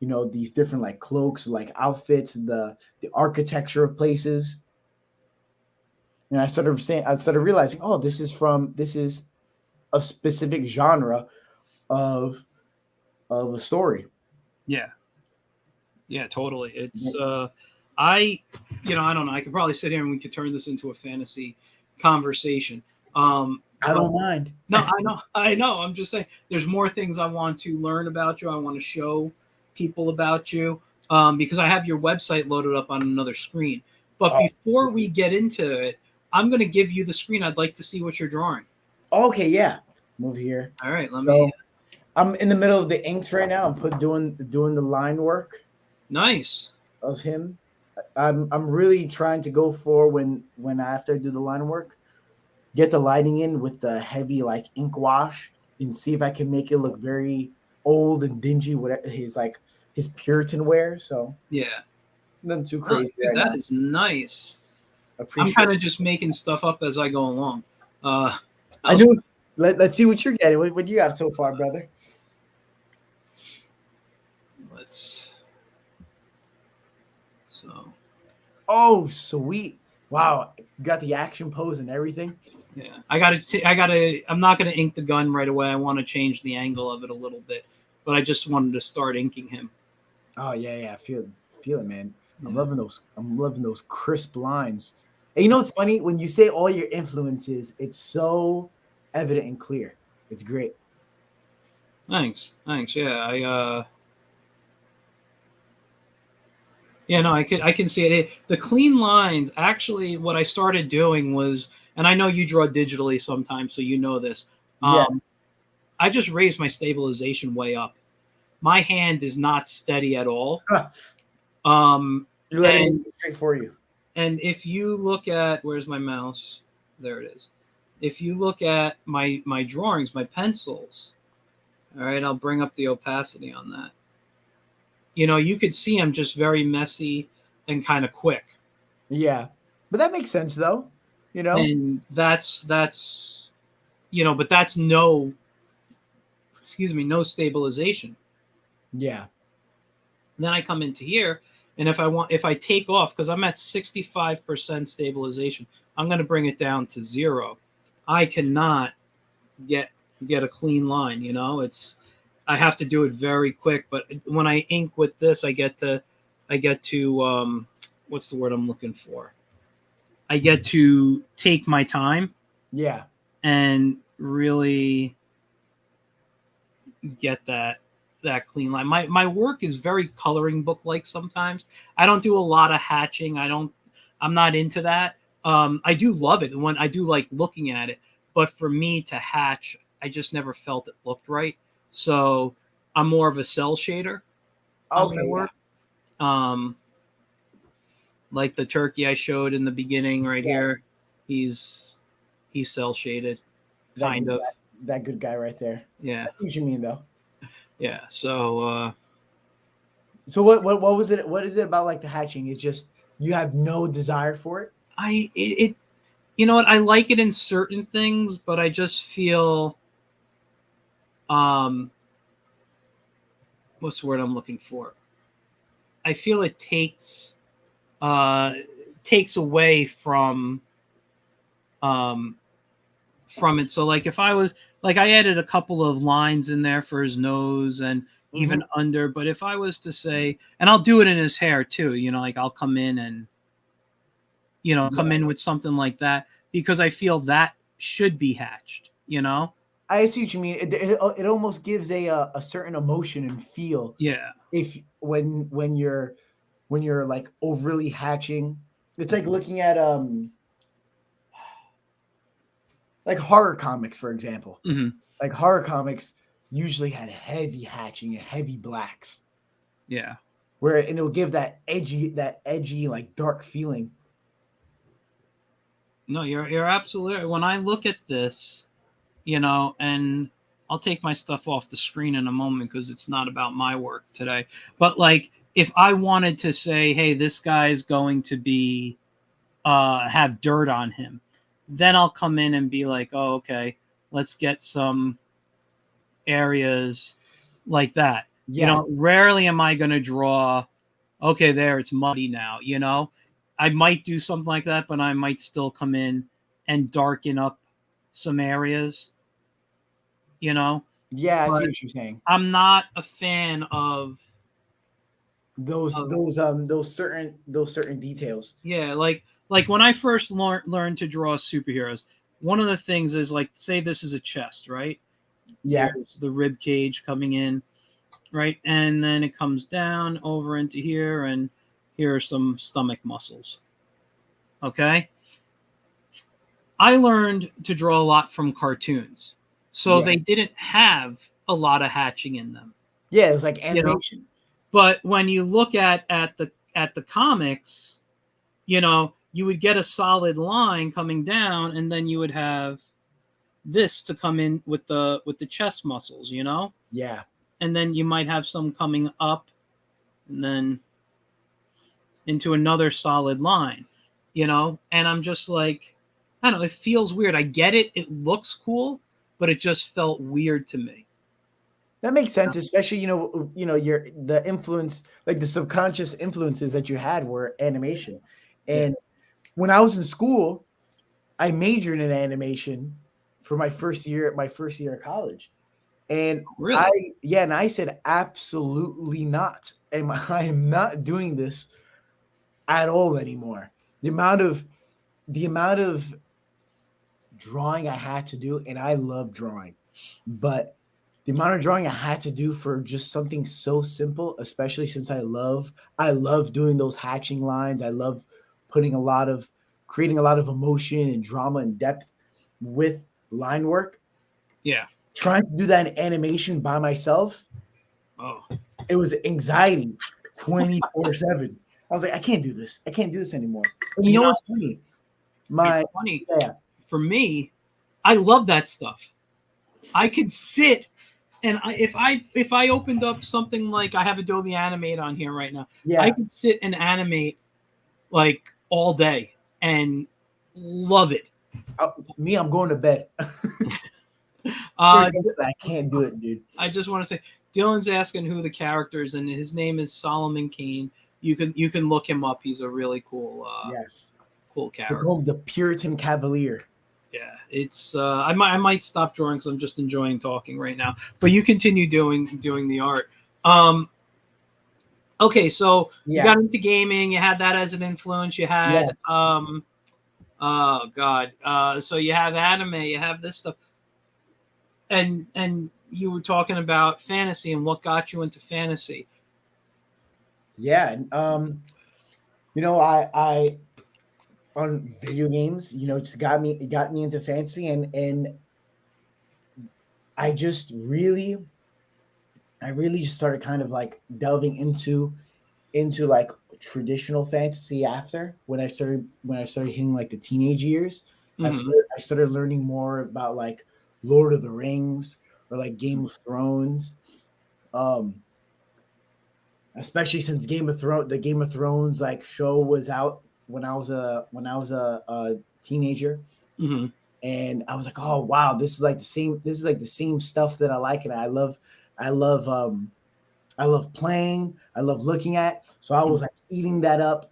these different like cloaks, like outfits, the architecture of places. And I started realizing, oh, this is a specific genre of a story. Yeah. Yeah, totally. Yeah, I I don't know. I could probably sit here and we could turn this into a fantasy conversation. I But don't mind. no, I know. I'm just saying there's more things I want to learn about you. I want to show people about you. Because I have your website loaded up on another screen. But Oh, before we get into it, I'm going to give you the screen. I'd like to see what you're drawing. okay, yeah. Move here. All right, let me. So I'm in the middle of the inks right now. Doing the line work Nice. of him. I'm really trying to go for when after I do the line work, get the lighting in with the heavy like ink wash and see if I can make it look very old and dingy. What his Puritan wear. So Yeah. nothing too Oh, crazy dude, right that now. is nice. I'm Appreciate. kind of just making stuff up as I go along. I How's, do. Let's see what you're getting. What you got so far, brother? let's so Oh, sweet! Wow, got the action pose and everything. yeah. I gotta. I'm not gonna ink the gun right away. I want to change the angle of it a little bit, but I just wanted to start inking him. Oh yeah, yeah. Feel it, man. Yeah. I'm loving those crisp lines. And you know what's funny? When you say all your influences, it's so evident and clear. It's great. Thanks. Yeah. Yeah, no, I can see it. The clean lines, actually, what I started doing was, and I know you draw digitally sometimes, so you know this. Yeah. I just raised my stabilization way up. My hand is not steady at all. Um, You let it make and it straight for you. and if you look at where's my mouse? There it is. If you look at my drawings, my pencils, all right, I'll bring up the opacity on that. You could see I'm just very messy and kind of quick. Yeah. But that makes sense though. You know? And but that's no, excuse me, no stabilization. Yeah. And then I come into here, and if I take off, because I'm at 65% stabilization, I'm going to bring it down to 0. I cannot get get a clean line. I have to do it very quick. But when I ink with this, I get to what's the word I'm looking for? I get to take my time Yeah. and really get that. that clean line. My work is very coloring book like sometimes. I don't do a lot of hatching. I'm not into that. I do love it when I do like looking at it, but for me to hatch, I just never felt it looked right. So I'm more of a cell shader on my Okay, yeah, work. Um, like the turkey I showed in the beginning right yeah, here, he's cell shaded, that kind good of. guy, that good guy right there. Yeah, I see what you mean, though. yeah. So So what was it? What is it about like the hatching? It's just you have no desire for it. it you know what, I like it in certain things, but I just feel um what's the word I'm looking for? I feel it uh takes away um from it. So like if I was like I added a couple of lines in there for his nose and Hmm. even under, but if I was to say, and I'll do it in his hair too, like I'll come in and come Yeah, in with something like that because I feel that should be hatched. I see what you mean. It almost gives a certain emotion and feel Yeah. if when you're like overly hatching. It's like looking at like horror comics, for example. Hmm. Like horror comics usually had heavy hatching and heavy blacks, Yeah. where and it'll give that edgy like dark feeling. No, you're absolutely right. When I look at this, and I'll take my stuff off the screen in a moment because it's not about my work today. But like if I wanted to say, hey, this guy's going to be have dirt on him, then I'll come in and be like, oh, okay, let's get some areas like that. Yes. Rarely am I going to draw, okay, there, it's muddy now. I might do something like that, but I might still come in and darken up some areas, you know. Yeah, I see But what you're saying. I'm not a fan Those of those um those certain details. yeah, like when I first learned to draw superheroes, one of the things is like say this is a chest, right? Yeah. Here's the rib cage coming in, right? And then it comes down over into here, and here are some stomach muscles. Okay. I learned to draw a lot from cartoons. So Yeah. they didn't have a lot of hatching in them, Yeah, it's like you know. animation. But when you look at the comics, you would get a solid line coming down, and then you would have this to come in with the chest muscles. Yeah. And then you might have some coming up and then into another solid line. And I'm just like, I don't know, it feels weird. I get it, it looks cool, but it just felt weird to me. That makes sense, especially your the influence, like the subconscious influences that you had were animation. Yeah. And when I was in school, I majored in animation for my first year of college. And I Really. yeah, and I said absolutely not. And I am not doing this at all anymore. The amount of the amount of drawing I had to do, and I love drawing, but the amount of drawing I had to do for just something so simple, especially since I love doing those hatching lines. I love putting creating a lot of emotion and drama and depth with line work. Yeah. Trying to do that in animation by myself, Oh, it was anxiety 24/7. I was like, I can't do this. I can't do this anymore. And you you know know, what's funny? it's My funny. yeah, For me, I love that stuff. I could sit and if I opened up something like I have Adobe Animate on here right now, I yeah. could sit and animate like all day and love it. Me, I'm going to bed. Uh, I can't do it, dude. I just want to say, Dylan's asking who the character is, and his name is Solomon Kane. You can look him up. He's a really Yes. cool They character. call him the Puritan Cavalier. Yeah, it's I might stop drawing because I'm just enjoying talking right now. But you continue doing the art. Um, okay, so you Yeah. got into gaming. You had that as an influence. You had Yes. oh god, so you have anime. You have this stuff, and you were talking about fantasy and what got you into fantasy. Yeah. I on video games, just got me into fantasy, and I just really I really just started kind of like delving into like traditional fantasy after when I started hitting like the teenage years. Mm-hmm. I started learning more about like Lord of the Rings or like Game of Thrones. Um Especially since the Game of Thrones like show was out when I was a teenager, Mm-hmm. and I was like, oh wow, this is like the same stuff that I like, and I love I love playing, I love looking at. So I was like eating that up,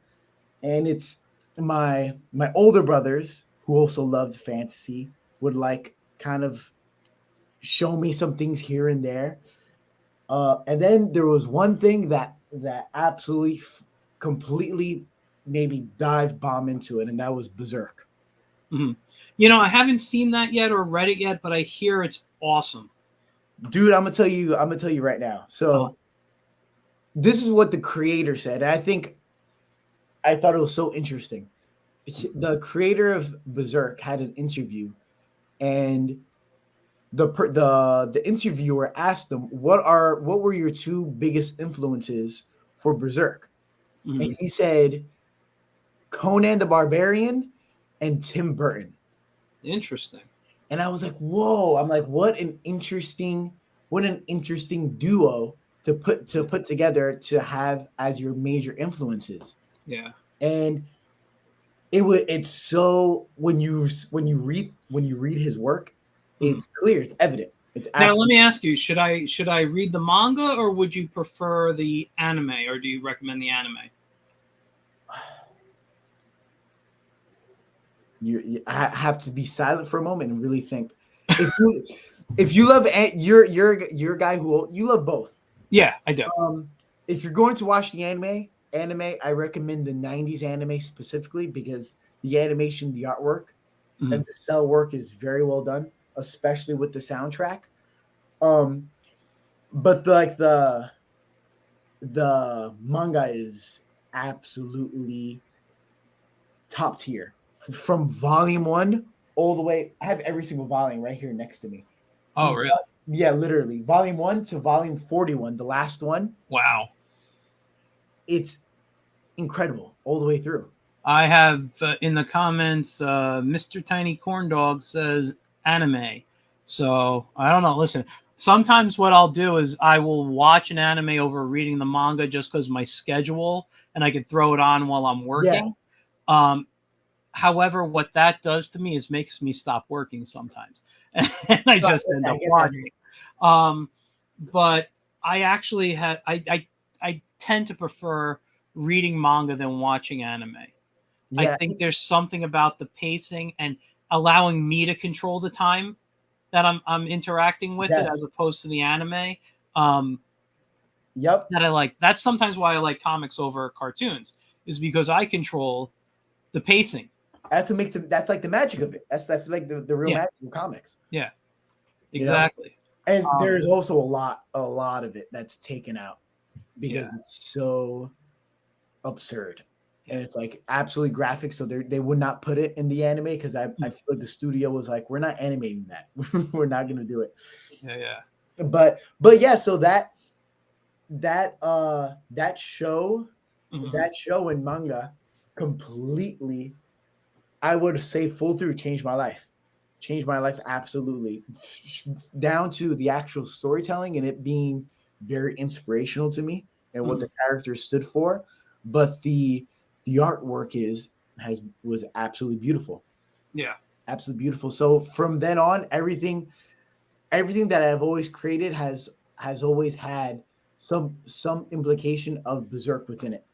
and it's my older brothers who also loved fantasy would like kind of show me some things here and there. And then there was one thing that absolutely completely maybe dive bomb into it, and that was Berserk. Mm-hmm. I haven't seen that yet or read it yet, but I hear it's awesome. Dude, I'm gonna tell you right now. Uh, So this is what the creator said. And I thought it was so interesting. The creator of Berserk had an interview, and the interviewer asked them what were your two biggest influences for Berserk, and mm-hmm. he said Conan the Barbarian and Tim Burton. Interesting. And I was like, whoa! I'm like, what an interesting duo to put together to have as your major influences. Yeah. And it's so when you read his work, Mm-hmm. it's clear, it's evident, it's Now let absolutely. me ask you: should I read the manga or would you prefer the anime, or do you recommend the anime? I have to be silent for a moment and really think. If you if you love you're a guy who you love both. Yeah, I do. Um, if you're going to watch the anime, I recommend the '90s anime specifically because the animation, the artwork, Mm-hmm. and the cell work is very well done, especially with the soundtrack. Um, but the manga is absolutely top tier from volume one all the way. I have every single volume right here next to me. Oh, From really? Yeah, literally volume one to volume 41, the last one. Wow. It's incredible all the way through. I have in the comments, Mr. Tiny Corn Dog says anime. So I don't know. Listen, sometimes what I'll do is I will watch an anime over reading the manga just because my schedule, and I can throw it on while I'm Yeah, working. Um, However, what that does to me is makes me stop working sometimes, and I no, just end I up get that. watching. Um, but I actually had I tend to prefer reading manga than watching anime. I Yeah, think there's something about the pacing and allowing me to control the time that I'm interacting with it yes, as opposed to the anime. Um, yep. that I like. That's sometimes why I like comics over cartoons, is because I control the pacing. That's what makes it. That's like the magic of it. I feel like the real Yeah, magic of comics. yeah, You know, exactly. and Um, there's also a lot of it that's taken out yeah, because it's so absurd. yeah, And it's like absolutely graphic, so they would not put it in the anime because I mm, feel like the studio was like, we're not animating that, we're not gonna do it. yeah, yeah. But yeah, so that show Mhm. that show and manga completely, I would say full through, changed my life absolutely, down to the actual storytelling and it being very inspirational to me and what Mhm. the characters stood for. But the artwork was absolutely beautiful, Yeah, absolutely beautiful. So from then on, everything that I've always created has always had some implication of Berserk within it.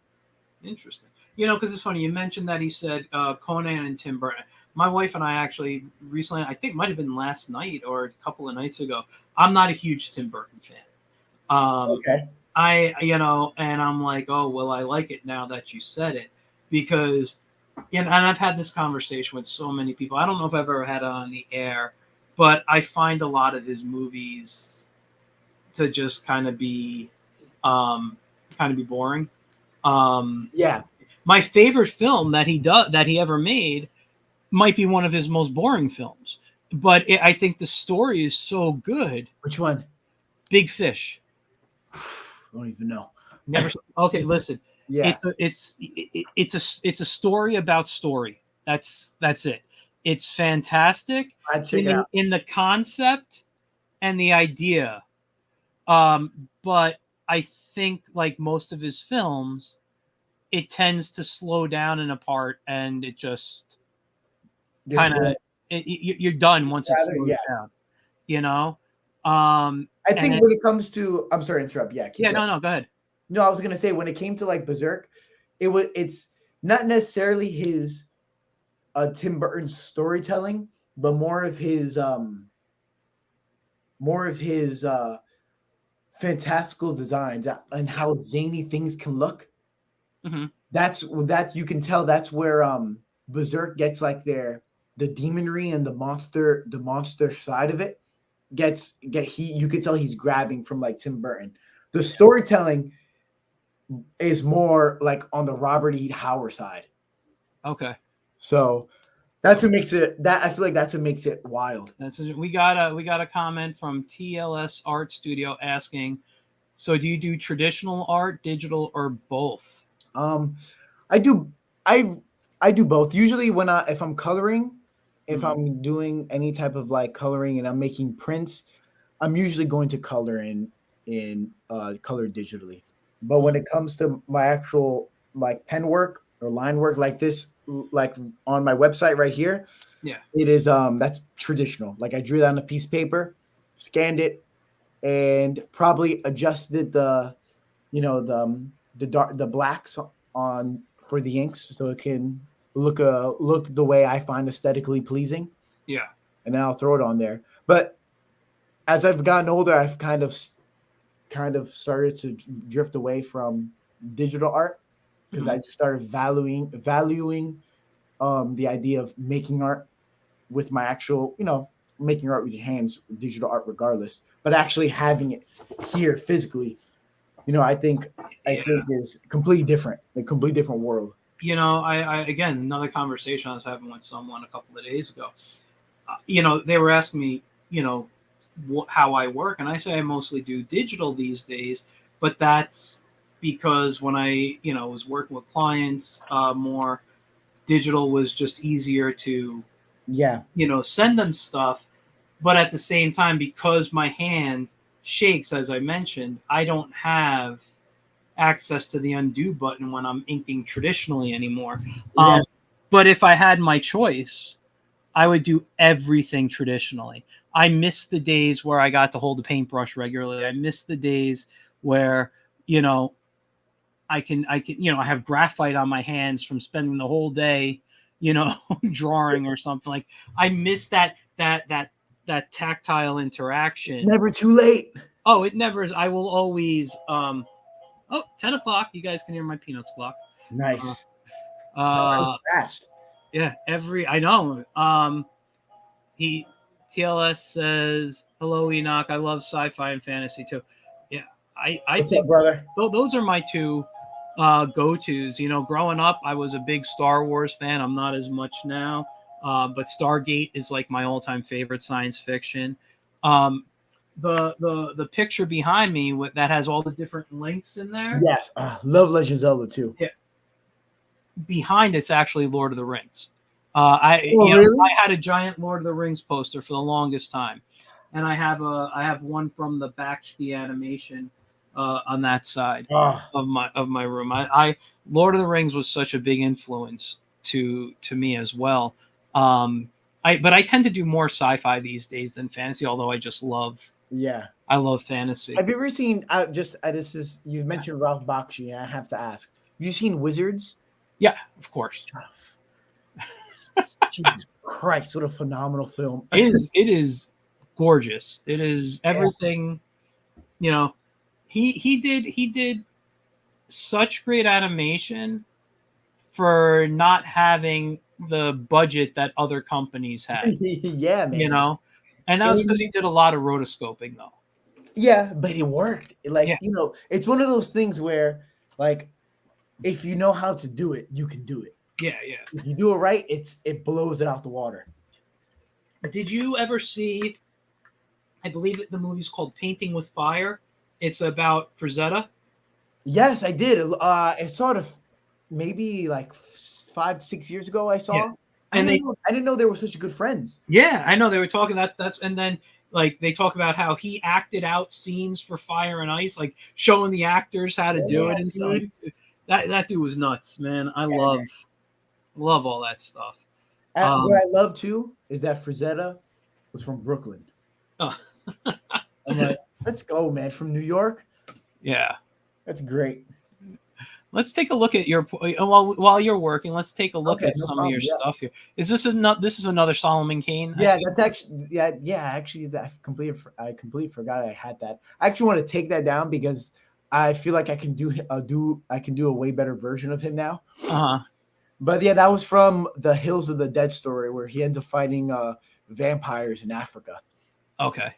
interesting. Because it's funny. You mentioned that he said Conan and Tim Burton. My wife and I actually recently, I think, it might have been last night or a couple of nights ago. I'm not a huge Tim Burton fan. Um, Okay. and I'm like, oh, well, I like it now that you said it because, and I've had this conversation with so many people. I don't know if I've ever had it on the air, but I find a lot of his movies. to just kind of be boring. Yeah. My favorite film that he ever made might be one of his most boring films, but I think the story is so good. Which one? Big Fish. I don't even know. Never. Okay, listen. Yeah. It's a story about story. That's it. It's fantastic I'd check it out. in the concept and the idea. But I think like most of his films, it tends to slow down and apart, and it just kind of you're done once it slows down. You know. I think when it comes to, I'm sorry to interrupt. Yeah. Yeah. No. Go ahead. No, I was gonna say when it came to like Berserk, it's not necessarily his Tim Burton's storytelling, but more of his fantastical designs and how zany things can look. Mm-hmm. That's you can tell that's where Berserk gets like the demonry and the monster side of it you could tell he's grabbing from like Tim Burton. The storytelling is more like on the Robert E. Howard side. Okay. So that's what makes it I feel like that's what makes it wild. We got a comment from TLS Art Studio asking, so do you do traditional art, digital, or both? I do both. Usually when if I'm coloring, if I'm doing any type of like coloring and I'm making prints, I'm usually going to color in color digitally. But when it comes to my actual like pen work or line work like this, like on my website right here, yeah, it is that's traditional. Like I drew that on a piece of paper, scanned it, and probably adjusted the blacks on for the inks so it can look the way I find aesthetically pleasing. Yeah. And then I'll throw it on there. But as I've gotten older, I've kind of started to drift away from digital art because I started valuing the idea of making art with my actual, making art with your hands, digital art regardless, but actually having it here physically, I think is completely different, a completely different world. I again, another conversation I was having with someone a couple of days ago. They were asking me, how I work, and I say I mostly do digital these days, but that's because when I, was working with clients more, digital was just easier to, send them stuff. But at the same time, because my hand shakes, as I mentioned, I don't have access to the undo button when I'm inking traditionally anymore. But if I had my choice, I would do everything traditionally. I miss the days where I got to hold a paintbrush regularly. I miss the days where, I can, I have graphite on my hands from spending the whole day, drawing or something. Like I miss that tactile interaction. Never too late. Oh, it never is. I will always, 10 o'clock. You guys can hear my peanuts clock. Nice. That was fast. Yeah, I know. TLS says, hello, Enoch. I love sci-fi and fantasy too. Yeah, I What's think up, brother? Those are my two go-tos. Growing up, I was a big Star Wars fan. I'm not as much now, but Stargate is like my all-time favorite science fiction. The picture behind me that has all the different links in there. Yes, love Legend of Zelda too. Yeah. Behind it's actually Lord of the Rings. Really? I had a giant Lord of the Rings poster for the longest time, and I have one from the Bakshi animation on that side of my room. Lord of the Rings was such a big influence to me as well. But I tend to do more sci-fi these days than fantasy, although I just love. Yeah, I love fantasy. Have you ever seen? You've mentioned Ralph Bakshi, and I have to ask: have you seen Wizards? Yeah, of course. Jesus Christ, what a phenomenal film! It is gorgeous. It is everything. He did such great animation for not having the budget that other companies had. Yeah, man. And that was because he did a lot of rotoscoping, though. Yeah, but it worked. Yeah, Like, it's one of those things where, like, if you know how to do it, you can do it. yeah, yeah. If you do it right, it blows it out the water. Did you ever see? I believe the movie's called Painting with Fire. It's about Frazetta. Yes, I did. I saw it maybe like 5, 6 years ago. I Yeah, saw. I and didn't they know. I didn't know they were such good friends. yeah, I know they were talking that's and then like they talk about how he acted out scenes for Fire and Ice, like showing the actors how to do Yeah, it and stuff. dude. That dude was nuts, man. I Yeah, man. love all that stuff. What Um, I love too is that Frazetta was from Brooklyn. oh, I'm like, let's go, man. From New York. yeah. That's great. Let's take a look at your while you're working. Let's take a look Okay, at no some of your problem. Yeah. stuff here. Is this another? This is another Solomon Kane, I Yeah, think. that's actually yeah. Actually, that I completely forgot I had that. I actually want to take that down because I feel like I can do a way better version of him now. Uh huh. But yeah, that was from the Hills of the Dead story where he ends up fighting vampires in Africa. Okay.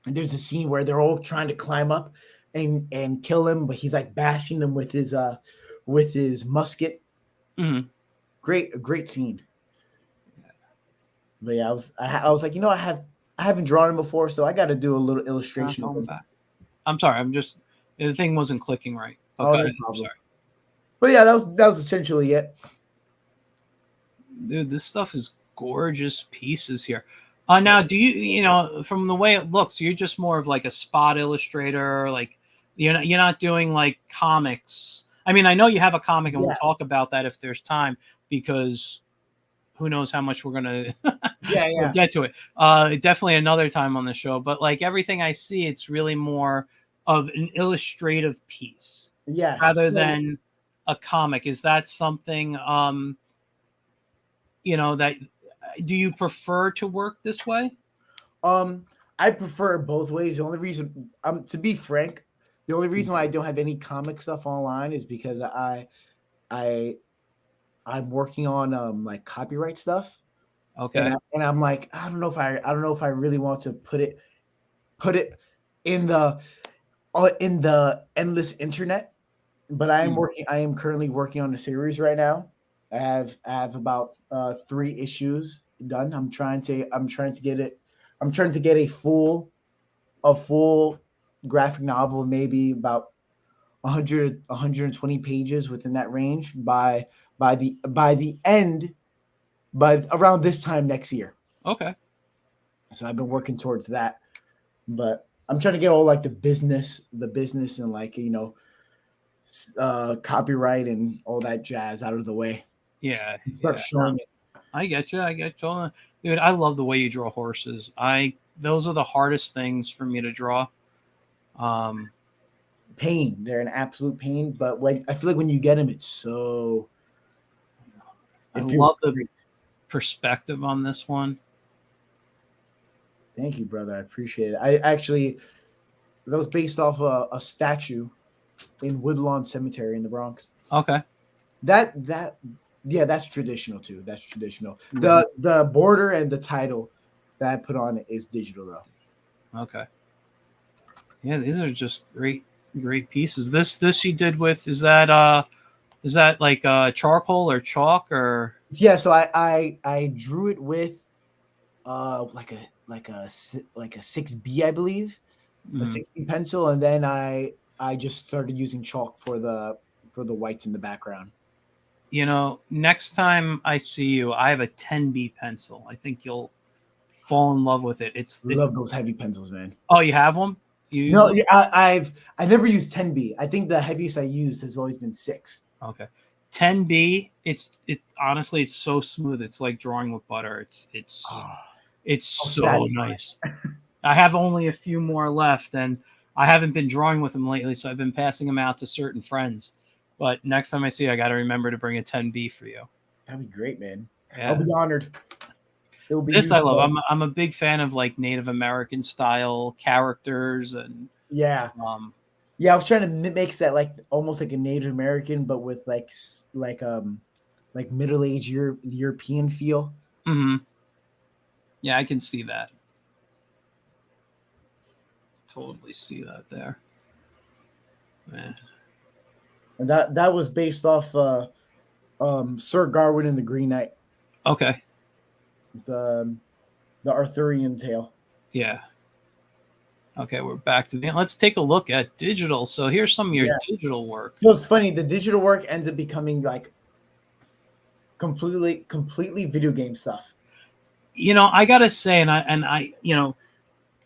And there's a scene where they're all trying to climb up and kill him, but he's like bashing them with his musket. Mm-hmm. A great scene. But yeah, I was like, I haven't drawn him before, so I got to do a little illustration of him. Back. I'm sorry. I'm just the thing wasn't clicking right. Oh, Okay. no I'm problem. sorry. But yeah, that was essentially it. Dude, this stuff is gorgeous pieces here. Now, do from the way it looks, you're just more of like a spot illustrator, like you're not doing like comics. I mean, I know you have a comic, and we'll Yeah, talk about that if there's time, because who knows how much we're gonna we'll yeah. get to it. Definitely another time on the show, but like everything I see, it's really more of an illustrative piece Yes. rather So, than a comic. Is that something? That do you prefer to work this way? um, I prefer both ways. The only reason, to be frank, the only reason why I don't have any comic stuff online is because I I'm working on like copyright stuff, Okay. and I'm like, I don't know if I really want to put it in the endless internet. But Mm. I am currently working on a series right now. I have about 3 issues done. I'm trying to get it. I'm trying to get a full graphic novel, maybe about 120 pages within that range by the end, by around this time next year. Okay. So I've been working towards that, but I'm trying to get all like the business and like copyright and all that jazz out of the way. Yeah. Start Yeah. No, showing it. I get you. I get you. Dude, I love the way you draw horses. Those are the hardest things for me to draw. Um, Pain. They're an absolute pain, but when I feel like when you get them, I it feels love the great. perspective on this one. Thank you, brother. I appreciate it. I actually that was based off a statue in Woodlawn Cemetery in the Bronx. Okay. That yeah, that's traditional too. That's traditional. Mhm. The border and the title that I put on it is digital though. Okay. Yeah, these are just great pieces. This you did with is that like charcoal or chalk or Yeah, so I drew it with like a 6B, I believe, a mm, 6B pencil, and then I just started using chalk for the whites in the background. next time I see you, I have a 10B pencil. I think you'll fall in love with it. It's Love those heavy pencils, man. Oh, you have one? You use No, one? yeah, I never used 10B. I think the heaviest I used has always been 6. Okay. 10B, it honestly it's so smooth. It's like drawing with butter. Oh, It's how so satisfying. nice. I have only a few more left, and I haven't been drawing with them lately, so I've been passing them out to certain friends. But next time I see you, I got to remember to bring a 10B for you. That'd be great, man. I'll Yeah. be honored. It will be This huge. I love. I'm a big fan of like Native American style characters and Yeah. um Yeah, I was trying to mix that like almost like a Native American, but with like middle age European feel. mhm. Yeah, I can see that. totally see that there. Man. And that was based off Sir Gawain and the Green Knight, Okay. the the Arthurian tale. Yeah. Okay, we're back to the. Let's take a look at digital. So here's some of your Yes. digital work. So it's funny, the digital work ends up becoming like completely video game stuff. I gotta say, and I,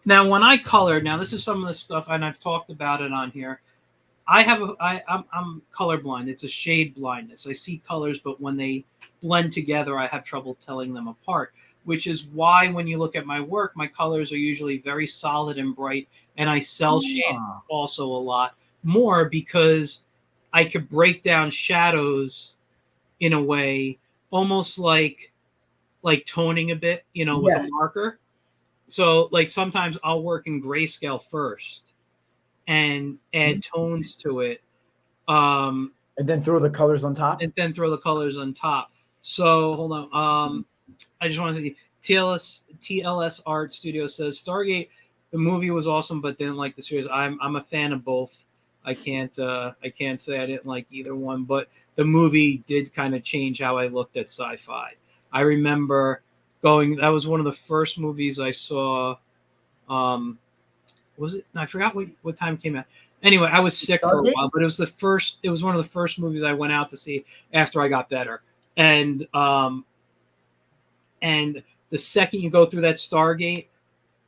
now when I color, now this is some of the stuff, and I've talked about it on here. I'm colorblind. It's a shade blindness. I see colors, but when they blend together, I have trouble telling them apart. Which is why when you look at my work, my colors are usually very solid and bright, and I cell shade also a lot more because I could break down shadows in a way almost like toning a bit, with a marker. So like sometimes I'll work in grayscale first and add tones to it. And then throw the colors on top. So hold on. I just wanted to TLS Art Studio says Stargate, the movie was awesome, but didn't like the series. I'm a fan of both. I can't say I didn't like either one, but the movie did kind of change how I looked at sci-fi. I remember that was one of the first movies I saw. Was it? I forgot what time it came out. Anyway, I was sick for a while, but it was one of the first movies I went out to see after I got better. And the second you go through that Stargate,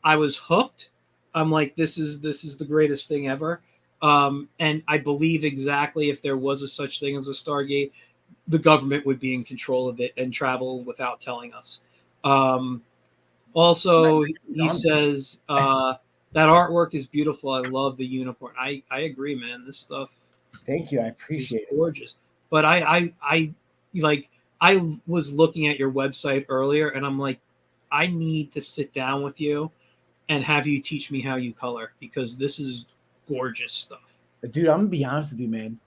I was hooked. I'm like, this is the greatest thing ever. And I believe exactly if there was a such thing as a Stargate, the government would be in control of it and travel without telling us. Also, he says that artwork is beautiful. I love the unicorn. I agree, man. This stuff. Thank you. I appreciate it. Gorgeous. But I was looking at your website earlier, and I'm like, I need to sit down with you and have you teach me how you color, because this is gorgeous stuff. Dude, I'm gonna be honest with you, man.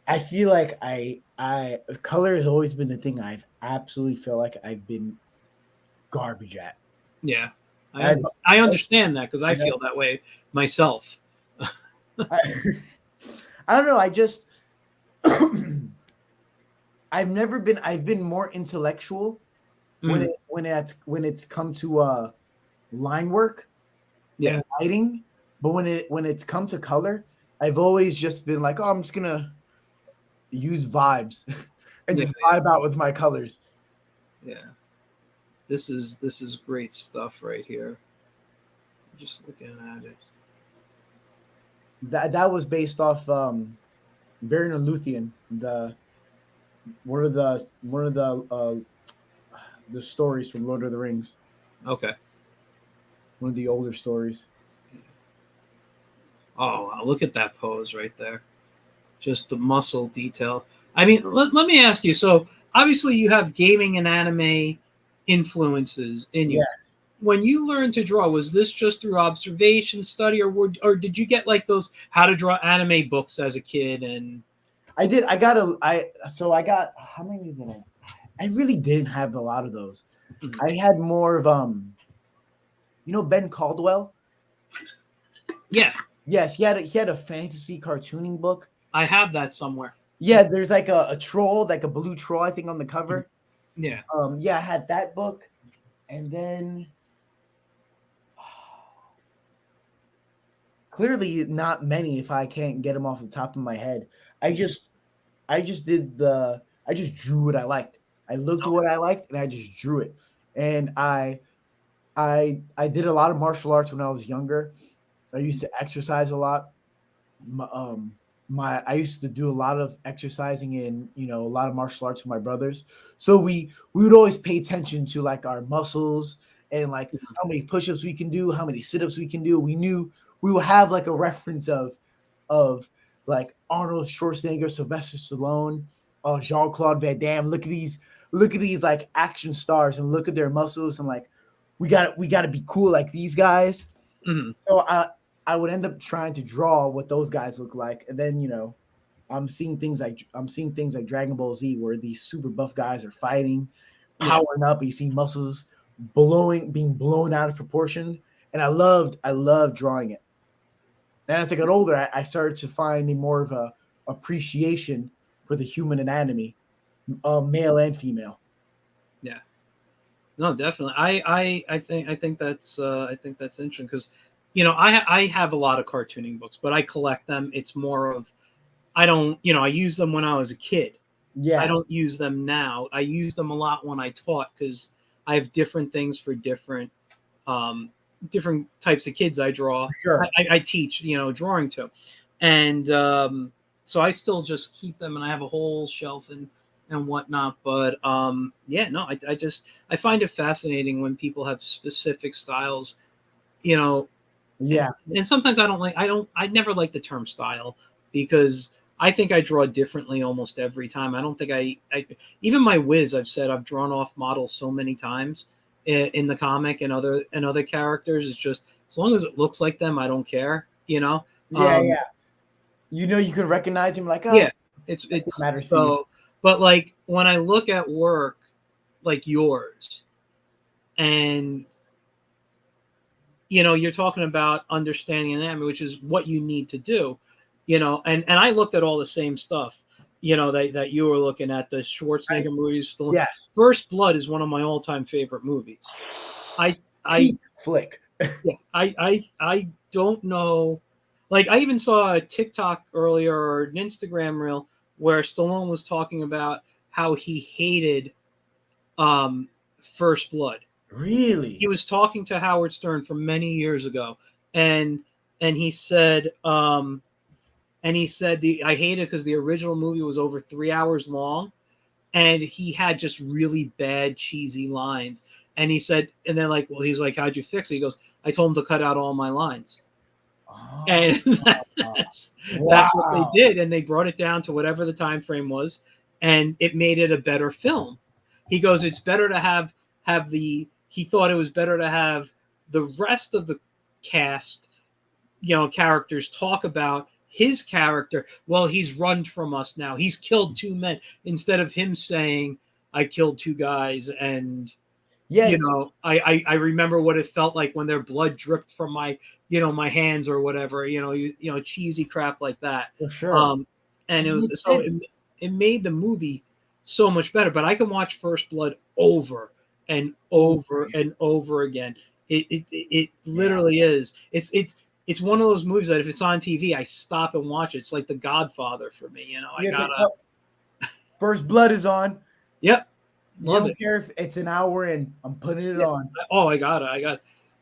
I feel like I color has always been the thing I've absolutely felt like I've been garbage at. Yeah. I understand that because I feel that way myself. I don't know. I just I've been more intellectual when it's come to line work and lighting, but when it's come to color, I've always just been like, oh, I'm just gonna use vibes and just vibe out with my colors. Yeah. This is great stuff right here. Just looking at it. That was based off Baron and Luthien, one of the stories from Lord of the Rings. Okay. One of the older stories. Oh, wow. Look at that pose right there. Just the muscle detail. I mean, let me ask you. So obviously you have gaming and anime influences in you. Yes. When you learned to draw, was this just through observation, study, or did you get like those how to draw anime books as a kid? And I did. I got how many did I? I really didn't have a lot of those. Mm-hmm. I had more of Ben Caldwell. Yeah. Yes, he had a fantasy cartooning book. I have that somewhere. Yeah, there's like a troll, like a blue troll, I think, on the cover. Yeah. Yeah, I had that book, and then clearly not many if I can't get them off the top of my head. I just drew what I liked. I looked at what I liked and I just drew it. And I did a lot of martial arts when I was younger. I used to exercise a lot. I used to do a lot of exercising in, a lot of martial arts with my brothers. So we would always pay attention to like our muscles and like how many push-ups we can do, how many sit-ups we can do. We knew we would have like a reference of like Arnold Schwarzenegger, Sylvester Stallone, Jean-Claude Van Damme. Look at these like action stars and look at their muscles and like we got to be cool like these guys. Mm-hmm. So I would end up trying to draw what those guys look like, and then I'm seeing things like Dragon Ball Z where these super buff guys are fighting, powering up. You see muscles being blown out of proportion, and I loved drawing it. Then as I got older, I started to find a more of a appreciation for the human anatomy, male and female. Yeah. No, definitely. I think that's interesting because, I have a lot of cartooning books, but I collect them. It's more of I don't, I used them when I was a kid. I Yeah, don't use them now. I use them a lot when I taught because I have different things for um, different types of kids I draw. for sure. I teach, drawing to, and so I still just keep them, and I have a whole shelf and whatnot. But yeah, no, I find it fascinating when people have specific styles, you know, and, Yeah, and sometimes I never like the term style because I think I draw differently almost every time. I don't think I even my whiz I've said I've drawn off models so many times in the comic and other characters. It's just as long as it looks like them, I don't care. yeah, Um, yeah. You can recognize him like, oh, yeah, it's that's what it's matters to you. so. But like when I look at work like yours, and you're talking about understanding anatomy, which is what you need to do, and I looked at all the same stuff, that you were looking at, the Right. Schwarzenegger movies. Still, Yes. First Blood is one of my all-time favorite movies. I, I, Peak flick. yeah, I don't know. Like, I even saw a TikTok earlier or an Instagram reel where Stallone was talking about how he hated First Blood. He Really? was talking to Howard Stern from many years ago, and and he said the I hate it because the original movie was over 3 hours long, and he had just really bad cheesy lines. And he said, and then like, well, he's like, how'd you fix it? He goes, I told him to cut out all my lines, Oh, and that's what they wow. did, and they brought it down to whatever the time frame was, and it made it a better film. He goes, it's better to have the he thought it was better to have the rest of the cast, characters talk about his character. Well, he's run from us now, he's killed two men, instead of him saying, I killed two guys, and Yeah, I remember what it felt like when their blood dripped from my hands or whatever, cheesy crap like that. for sure. Um, and It it was makes so sense. it made the movie so much better. But I can watch First Blood over and Oh, over and over again. It yeah. literally is. It's one of those movies that if it's on TV, I stop and watch it. It's like The Godfather for me. I Yeah, it's like, gotta. oh, First Blood is on. Yep, You love don't it. care if it's an hour in. I'm putting it Yeah. on. Oh, I got it.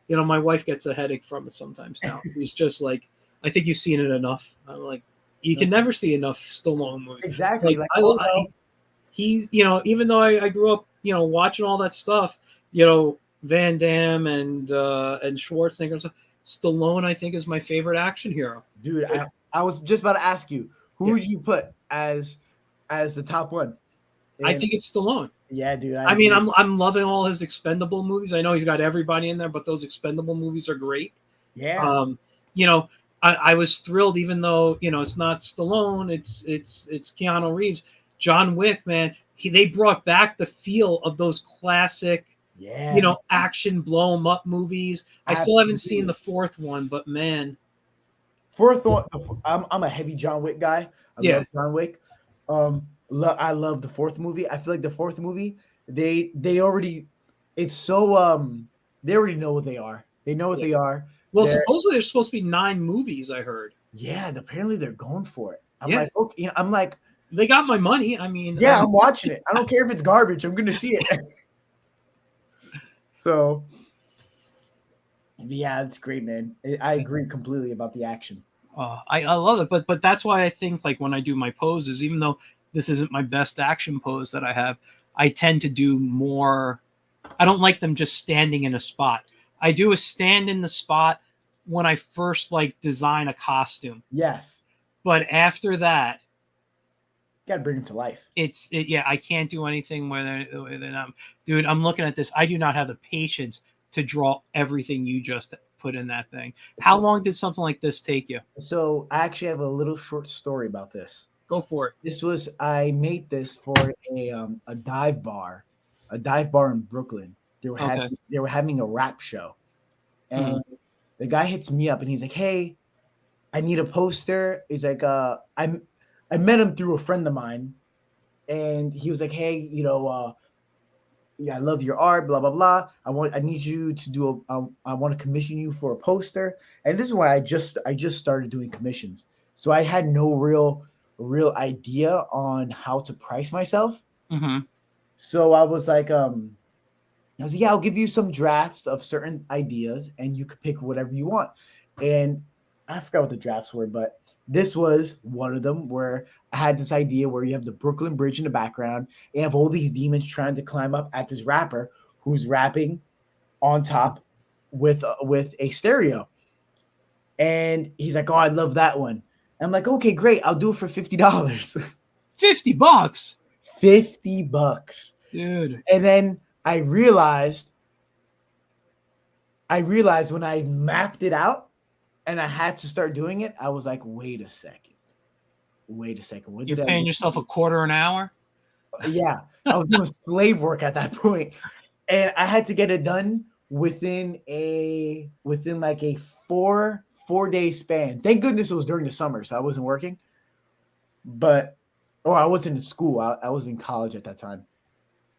My wife gets a headache from it sometimes now. She's just like, I think you've seen it enough. I'm like, you can never see enough Stallone movies. Exactly. Like, Like, oh I no. he's, even though I grew up, watching all that stuff, Van Damme and Schwarzenegger and stuff, Stallone, I think, is my favorite action hero. Dude, I was just about to ask you, who Yeah, would you put as the top one? I And think it's Stallone. yeah, dude, I I mean, agree. I'm loving all his Expendable movies. I know he's got everybody in there, but those Expendable movies are great. Yeah. Um, you know, I was thrilled, even though it's not Stallone, it's Keanu Reeves. John Wick, man, they brought back the feel of those classic, Yeah. action blow 'em up movies. I still haven't seen Absolutely. the fourth one, but man, Fourth one, I'm a heavy John Wick guy. I yeah, love John Wick. I love the fourth movie. I feel like the fourth movie, they already, it's so they already know what they are. They know what yeah. they are. Well, They're supposedly there's supposed to be 9 movies. I heard. Yeah, and apparently they're going for it. I'm Yeah, like, okay, I'm like, they got my money. I mean, yeah, I'm watching it. I don't care if it's garbage. I'm gonna see it. So yeah, it's great, man. I agree completely about the action. I love it, but that's why I think like when I do my poses, even though this isn't my best action pose that I have, I tend to do more. I don't like them just standing in a spot. I do a stand in the spot when I first like design a costume, Yes, but after that, gotta bring them to life. yeah, I can't do anything where dude. I'm looking at this. I do not have the patience to draw everything you just put in that thing. How So, long did something like this take you? so I actually have a little short story about this. Go for it. I made this for a dive bar in Brooklyn. Okay. They were having a rap show, Mhm. and the guy hits me up and he's like, "Hey, I need a poster. He's like, I met him through a friend of mine, and he was like, hey, yeah, I love your art, blah blah blah. I need you to do I want to commission you for a poster. And this is why I just started doing commissions. So I had no real idea on how to price myself. Mm-hmm. So I was like, yeah, I'll give you some drafts of certain ideas and you could pick whatever you want. And I forgot what the drafts were, but this was one of them where I had this idea where you have the Brooklyn Bridge in the background and you have all these demons trying to climb up at this rapper who's rapping on top with a stereo. And he's like, oh, I love that one. I'm like, okay, great. I'll do it for $50. $50, $50. dude. And then I realized when I mapped it out and I had to start doing it, I was like, wait a second. Wait a second. What You're did I paying miss? yourself a quarter an hour. Yeah. I was doing slave work at that point. And I had to get it done within like a four-day span. Thank goodness it was during the summer, so I wasn't working. But or I wasn't in school. I was in college at that time.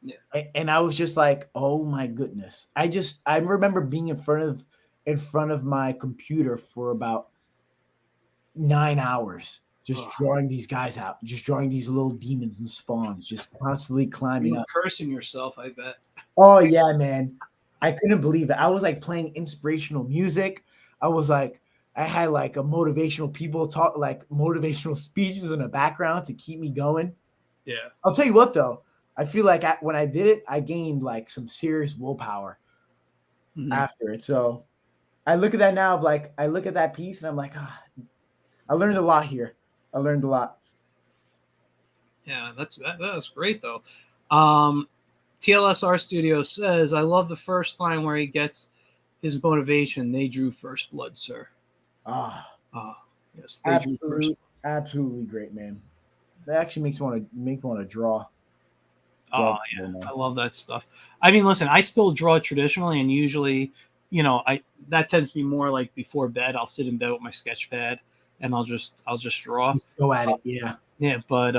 Yeah. And I was just like, oh my goodness. I remember being in front of my computer for about 9 hours, just Ugh. drawing these guys out, just drawing these little demons and spawns, just constantly You climbing were up. cursing yourself, I bet. Oh yeah, man. I couldn't believe it. I was like playing inspirational music. I was like, I had like a motivational people talk, like motivational speeches in the background to keep me going. Yeah. I'll tell you what though, I feel like when I did it, I gained like some serious willpower Mhm. after it. So I look at that now of like I look at that piece and I'm like, I learned a lot here. I learned a lot. Yeah, that's great though. TLSR Studio says, I love the first line where he gets his motivation. They drew first blood, sir. Ah, Ah, yes, they drew first. absolutely great, man. That actually makes me want to draw Oh more, yeah, man. I love that stuff. I mean, listen, I still draw traditionally, and usually, I that tends to be more like before bed. I'll sit in bed with my sketch pad, and I'll just draw. Just go at it. Yeah. Yeah, but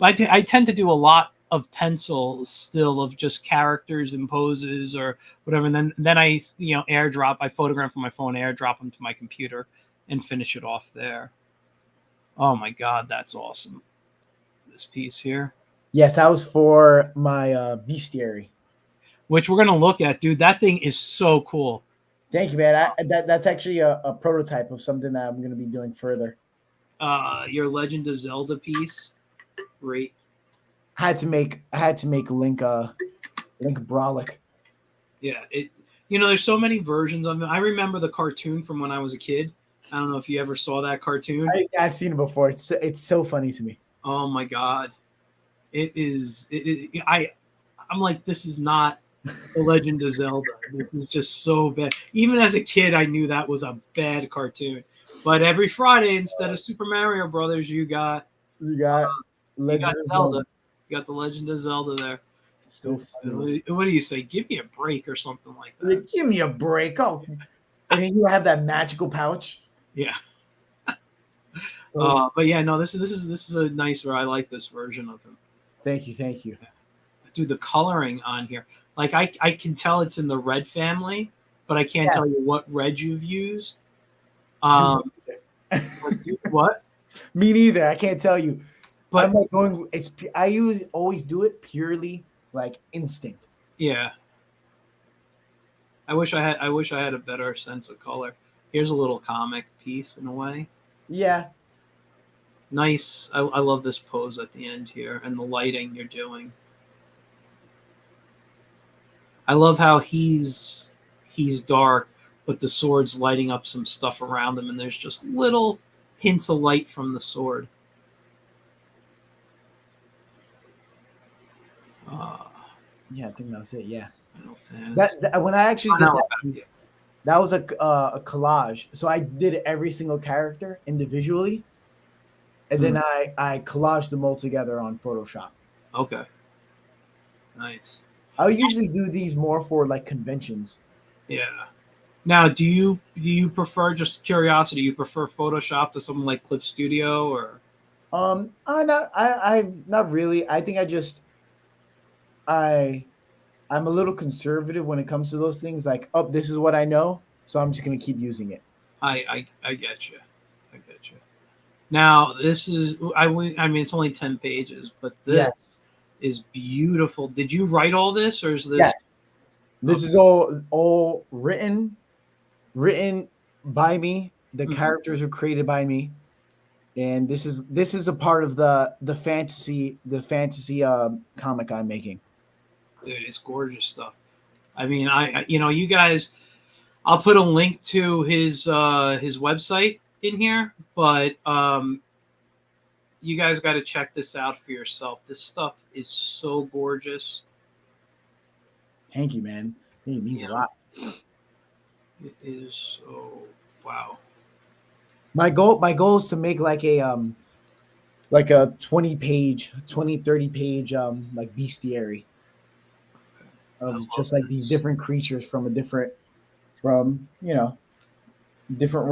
I tend to do a lot of pencil still of just characters and poses or whatever, and then airdrop. I photograph from my phone, airdrop them to my computer, and finish it off there. Oh my god, that's awesome! This piece here, Yes, that was for my bestiary. which we're gonna look at, dude. That thing is so cool. Thank you, man. That's actually a prototype of something that I'm going to be doing further. Your Legend of Zelda piece, great. I had to make Link Brolic. Yeah, there's so many versions of it. I remember the cartoon from when I was a kid. I don't know if you ever saw that cartoon. I've seen it before. It's so funny to me. Oh my god, it is. I'm like, this is not the Legend of Zelda. This is just so bad. Even as a kid, I knew that was a bad cartoon. But every Friday, instead of Super Mario Brothers, you got You got Legend of Zelda. Zelda. You got the Legend of Zelda there. So funny. What do you say? Give me a break or something like that. Like, give me a break. Oh, and then you have that magical pouch. Yeah. So, But yeah, no, this is a nicer. I like this version of him. thank you. Dude, the coloring on here, like I can tell it's in the red family, but I can't Yeah. tell you what red you've used. Dude, What? me neither. I can't tell you. But I'm like going. I always do it purely like instinct. yeah, I wish I had a better sense of color. Here's a little comic piece in a way. Yeah, Nice. I love this pose at the end here and the lighting you're doing. I love how he's dark, but the sword's lighting up some stuff around him, and there's just little hints of light from the sword. yeah. I think that's it. Yeah. I know fans. When I actually did know that piece, that was a collage. So I did every single character individually, and then I collaged them all together on Photoshop. Okay. Nice. I usually do these more for like conventions. Yeah. Now, do you prefer, just curiosity, you prefer Photoshop to something like Clip Studio or? I not really. I think I I'm a little conservative when it comes to those things. Like, oh, this is what I know, so I'm just gonna keep using it. I get you. I get you. Now, this is I mean, it's only 10 pages, but this Yes, is beautiful. Did you write all this, or is this? yes. This Okay. is all written by me. The Mhm. characters are created by me, and this is a part of the fantasy comic I'm making. Dude, it's gorgeous stuff. I mean, you guys, I'll put a link to his website in here, but you guys got to check this out for yourself. This stuff is so gorgeous. Thank you, man. It means You a know, lot. it is so wow. My goal is to make like a 20-30 page like bestiary I of love just like these this. different creatures from different realms, Yeah. different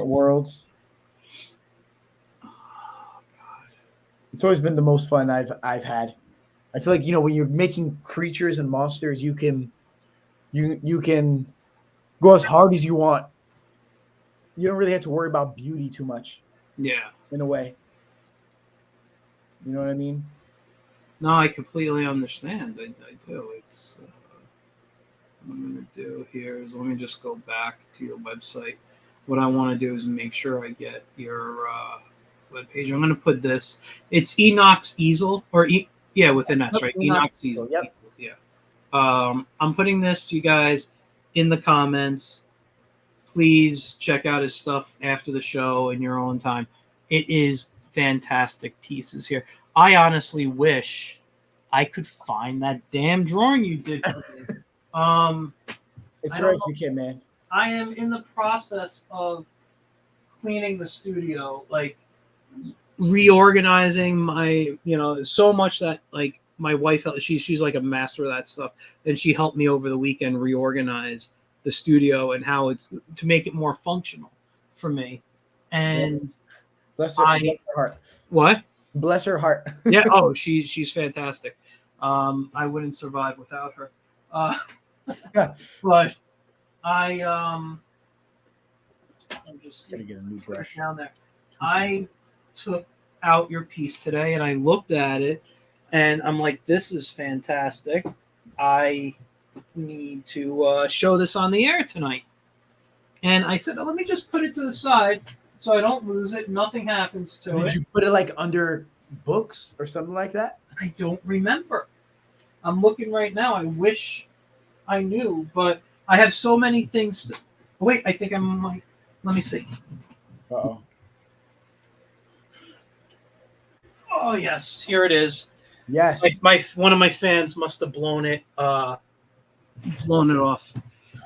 worlds. Oh, God. It's always been the most fun I've had. I feel like when you're making creatures and monsters, you can go as hard as you want. You don't really have to worry about beauty too much Yeah. in a way. You know what I mean? No, I completely understand. I do. What I'm going to do here is let me just go back to your website. What I want to do is make sure I get your webpage. I'm going to put this. It's Enoch's Easel, yeah, with an S, Yep, right? Enoch Enoch's Cecil. Easel. Yep. Yeah. I'm putting this, you guys, in the comments. Please check out his stuff after the show in your own time. It is fantastic pieces here. I honestly wish I could find that damn drawing you did for me. Um, It's I right don't if know. you can, man. I am in the process of cleaning the studio, like reorganizing my, so much that like my wife, she's like a master of that stuff, and she helped me over the weekend reorganize the studio and how it's to make it more functional for me. Bless, And bless I her heart. what? Bless her heart. Yeah. Oh, she's fantastic. I wouldn't survive without her. Uh, but I I'm just Gotta get a new put it brush. down there. I took out your piece today and I looked at it and I'm like, this is fantastic. I need to show this on the air tonight. And I said, oh, let me just put it to the side so I don't lose it. Nothing happens to Did it. you put it like under books or something like that? I don't remember. I'm looking right now. I wish I knew, but I have so many things. Wait, I think I might. Let me see. Uh-oh. Oh yes, here it is. Yes. My one of my fans must have blown it off.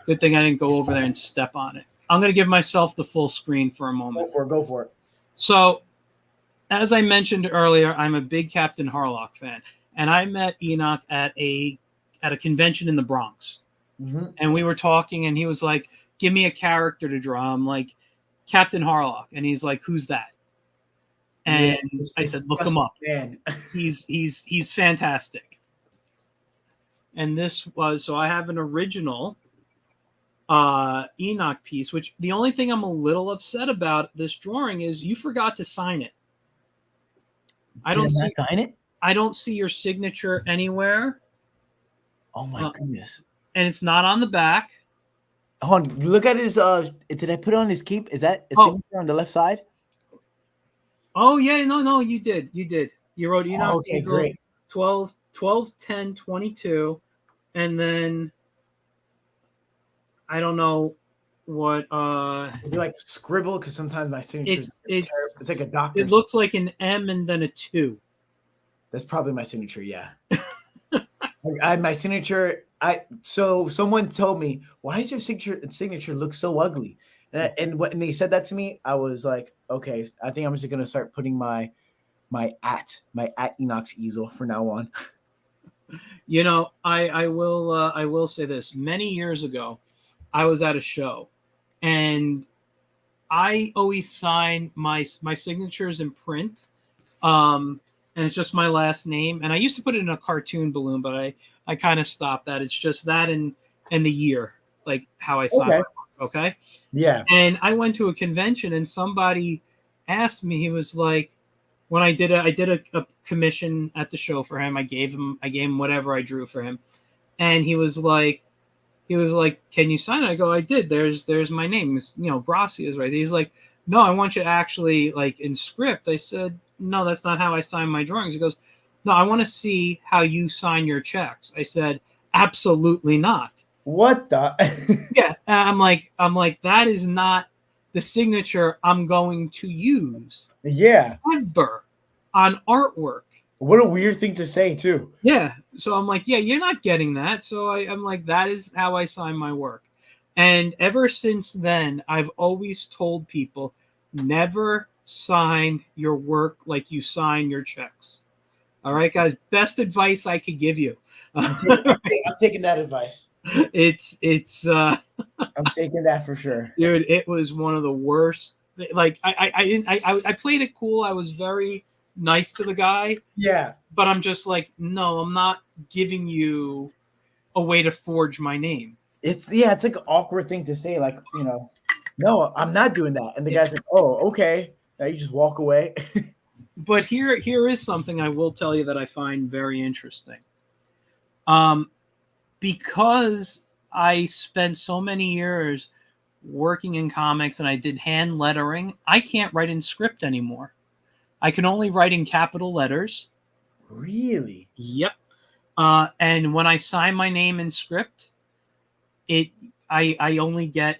Good thing I didn't go over there and step on it. I'm going to give myself the full screen for a Go moment. for it. Go for it. So, as I mentioned earlier, I'm a big Captain Harlock fan, and I met Enoch at a convention in the Bronx, Mm-hmm. and we were talking, and he was like, "Give me a character to draw." I'm like, "Captain Harlock," and he's like, "Who's that?" Yeah, And it's I said, "Look him disgusting, up. man. He's fantastic." And this was so I have an original Enoch piece, which the only thing I'm a little upset about this drawing is you forgot to sign it. I Did I don't not see sign it? I don't see your signature anywhere, Oh my goodness. and it's not on the back. Hold on. Look at his. Did I put it on his cape? Is that a Oh, signature on the left side? oh yeah, no, you did. You wrote Oh, Enoch okay, Cecil great. 12/10/22, and then I don't know what Is it like scribble? Because sometimes my signature is it's like it's like a it doctor's. looks like an M and then a 2. That's probably my signature. Yeah. My signature. So someone told me, "Why does your signature look so ugly?" And when they said that to me, I was like, "Okay, I think I'm just gonna start putting my at Enoch's easel for now on." You know, I will say this. Many years ago, I was at a show, and I always sign my signatures in print, and it's just my last name. And I used to put it in a cartoon balloon, but I kind of stopped that. It's just that and the year, like how I sign Okay. my work. Okay. Yeah. And I went to a convention, and somebody asked me. He was like, when I did a commission at the show for him. I gave him whatever I drew for him, and he was like, "Can you sign it?" I go, "I did. There's my name. It's, you know, Grassi is right." He's like, "No, I want you to actually like in script." I said, "No, that's not how I sign my drawings." He goes, "No, I want to see how you sign your checks." I said, "Absolutely not." What the? Yeah, I'm like that is not the signature I'm going to use Yeah. ever on artwork. What a weird thing to say too. Yeah. So I'm like, yeah, you're not getting that. So I'm like, that is how I sign my work. And ever since then, I've always told people never sign your work like you sign your checks. All right, guys. Best advice I could give you. I'm taking that advice. It's I'm taking that for sure. dude, it was one of the worst. Like I didn't I played it cool. I was very nice to the guy, Yeah. but I'm just like, no, I'm not giving you a way to forge my name. It's it's like an awkward thing to say, like, no, I'm not doing that. And the Yeah. guy's like, oh, okay. Now you just walk away. But here is something I will tell you that I find very interesting. Um, because I spent so many years working in comics and I did hand lettering, I can't write in script anymore. I can only write in capital letters. Really? Yep. And when I sign my name in script, it I only get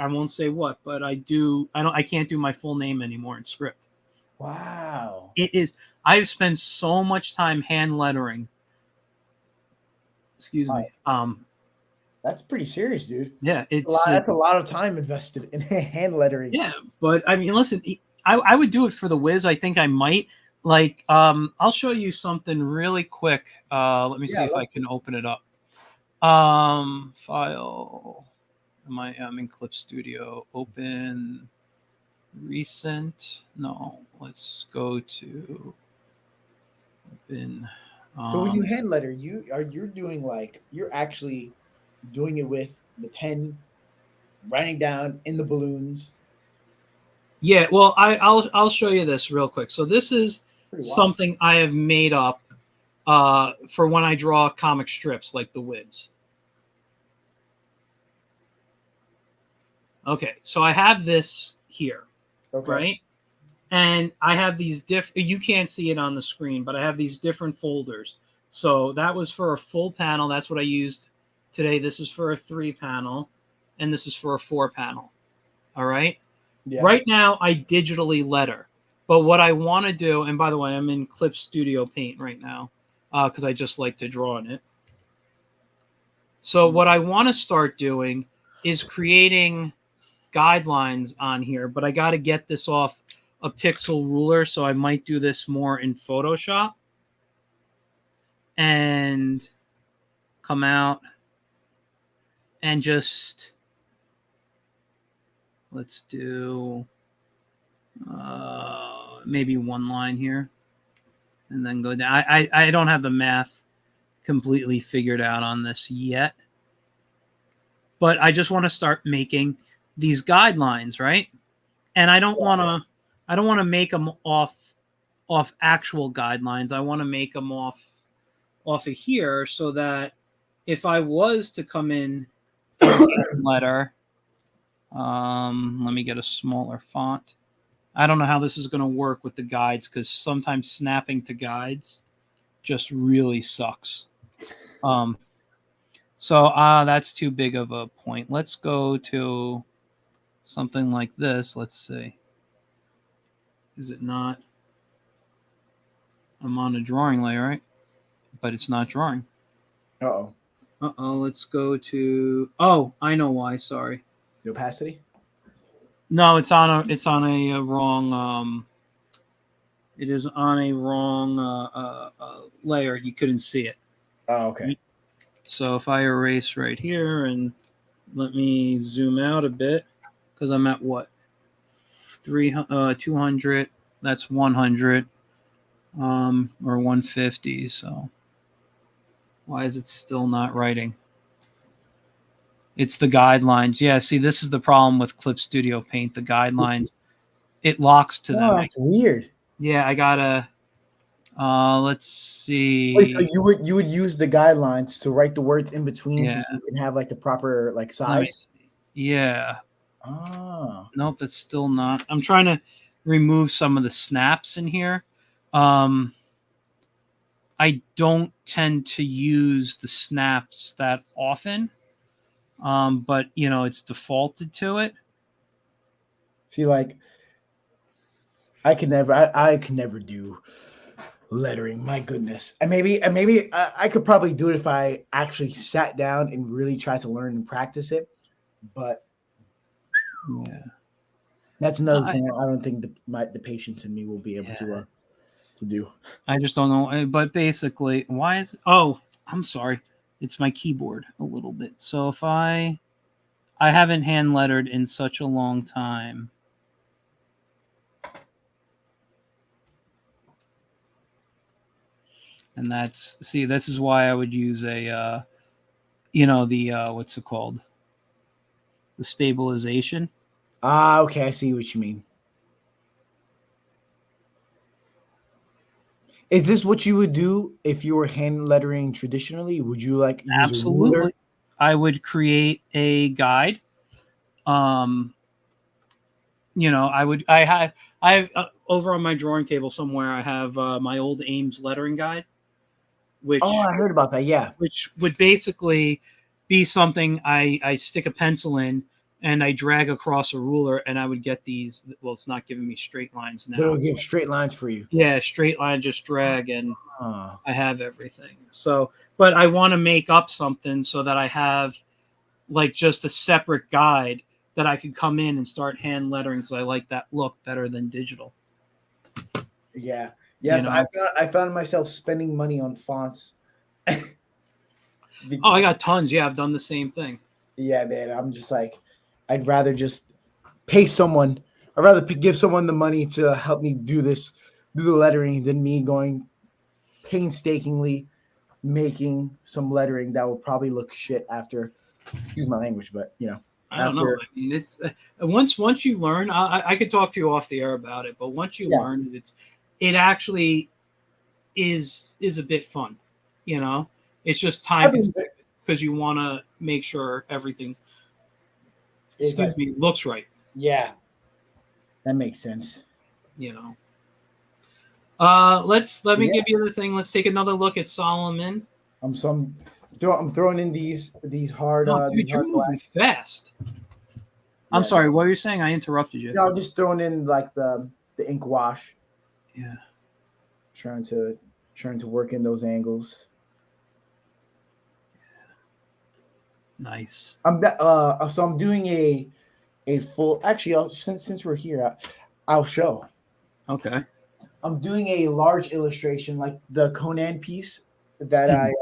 I won't say what, but I can't do my full name anymore in script. Wow. It is I've spent so much time hand lettering. Excuse Wow. me. That's pretty serious, dude. Yeah, That's a lot of time invested in hand lettering. yeah, but I mean, listen, I would do it for the whiz. I think I might. Like, I'll show you something really quick. Let me see Yeah, if I let's can open it up. File. I'm in Clip Studio. Open recent. No, let's go to open. So when you Um, hand letter, you're doing like you're actually doing it with the pen, writing down in the balloons. yeah, well, I'll show you this real quick. So this is Pretty wild. something I have made up for when I draw comic strips like the Wids. Okay, so I have this here, Okay. right? And I have these you can't see it on the screen, but I have these different folders. So that was for a full panel. That's what I used today. This is for a 3 panel, and this is for a 4 panel. All right. Yeah. Right now, I digitally letter. But what I want to do, and by the way, I'm in Clip Studio Paint right now because I just like to draw in it. So what I want to start doing is creating guidelines on here, but I got to get this off a pixel ruler, so I might do this more in Photoshop and come out and just let's do maybe one line here and then go down. I don't have the math completely figured out on this yet, but I just want to start making these guidelines, right? And I don't want to make them off actual guidelines. I want to make them off of here so that if I was to come in letter, let me get a smaller font. I don't know how this is going to work with the guides because sometimes snapping to guides just really sucks. So that's too big of a point. Let's go to something like this. Let's see. Is it not? I'm on a drawing layer, right? But it's not drawing. Uh-oh. Let's go to. Oh, I know why. Sorry. The opacity? No, it's on a wrong. It is on a wrong layer. You couldn't see it. Oh, okay. So if I erase right here and let me zoom out a bit, because I'm at what 200. That's 100 or 150. So why is it still not writing? It's the guidelines. Yeah, see, this is the problem with Clip Studio Paint. The guidelines, it locks to Oh, them. that's weird. Yeah, I gotta. Let's Wait, so see. you would use the guidelines to write the words in between so Yeah, you can have like the proper like let me size? see. Yeah, Ah. nope, that's still not. I'm trying to remove some of the snaps in here. Um, I don't tend to use the snaps that often, but it's defaulted to it. See, like I could never do lettering. My goodness. And maybe I could probably do it if I actually sat down and really tried to learn and practice it. But Yeah, that's no, another thing I don't think the patience in me will be able yeah. to do. I just don't know. But basically, why is? Oh, I'm sorry. It's my keyboard a little bit. So if I haven't hand lettered in such a long time. And that's see, this is why I would use a the what's it called? The stabilization. Ah, okay, I see what you mean. Is this what you would do if you were hand lettering traditionally? Would you like use a ruler? Absolutely. I would create a guide. Um, I have over on my drawing table somewhere. I have my old Ames lettering guide, Oh, which I heard about that. Yeah. would basically be something I stick a pencil in and I drag across a ruler, and I would get these. Well, it's not giving me straight lines But it'll now. give straight lines for you. Yeah, straight line, just drag, and Ah. I have everything. So, but I want to make up something so that I have like just a separate guide that I could come in and start hand lettering because I like that look better than digital. Yeah. Yeah. You know? I found myself spending money on fonts. Oh, I got tons. Yeah, I've done the same thing. Yeah, man. I'm just like, I'd rather just pay someone. I'd rather give someone the money to help me do the lettering, than me going painstakingly making some lettering that will probably look shit after. Excuse my language, but I don't know. after. I mean, it's once you learn. I could talk to you off the air about it, but once you Yeah. learn it, it actually is a bit fun. You know, it's just I time mean, consuming because you want to make sure everything, it's like, looks right. yeah, that makes sense. You know. Let me Yeah. give you the thing. Let's take another look at Solomon. I'm throwing in these hard Oh, dude, you're moving black. fast. I'm Yeah. sorry. What were you saying? I interrupted you. No, I'm just throwing in like the ink wash, Yeah. trying to work in those angles. Nice. I'm doing a full. Actually, since we're here, I'll show. Okay. I'm doing a large illustration, like the Conan piece that Mhm.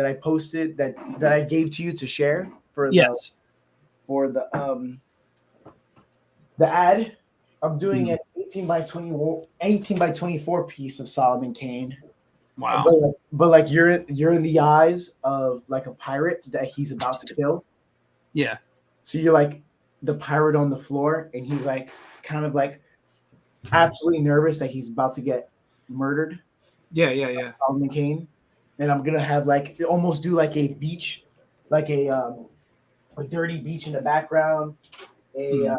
I posted, that I gave to you to share for Yes. the ad. I'm doing Mhm. an 18 by 24 piece of Solomon Kane. Wow. But like you're in the eyes of like a pirate that he's about to kill. Yeah. So you're like the pirate on the floor, and he's like kind of like absolutely nervous that he's about to get murdered. Yeah. Yeah. Yeah. Solomon Kane. And I'm gonna have like almost do like a beach, like a dirty beach in the background. Mhm.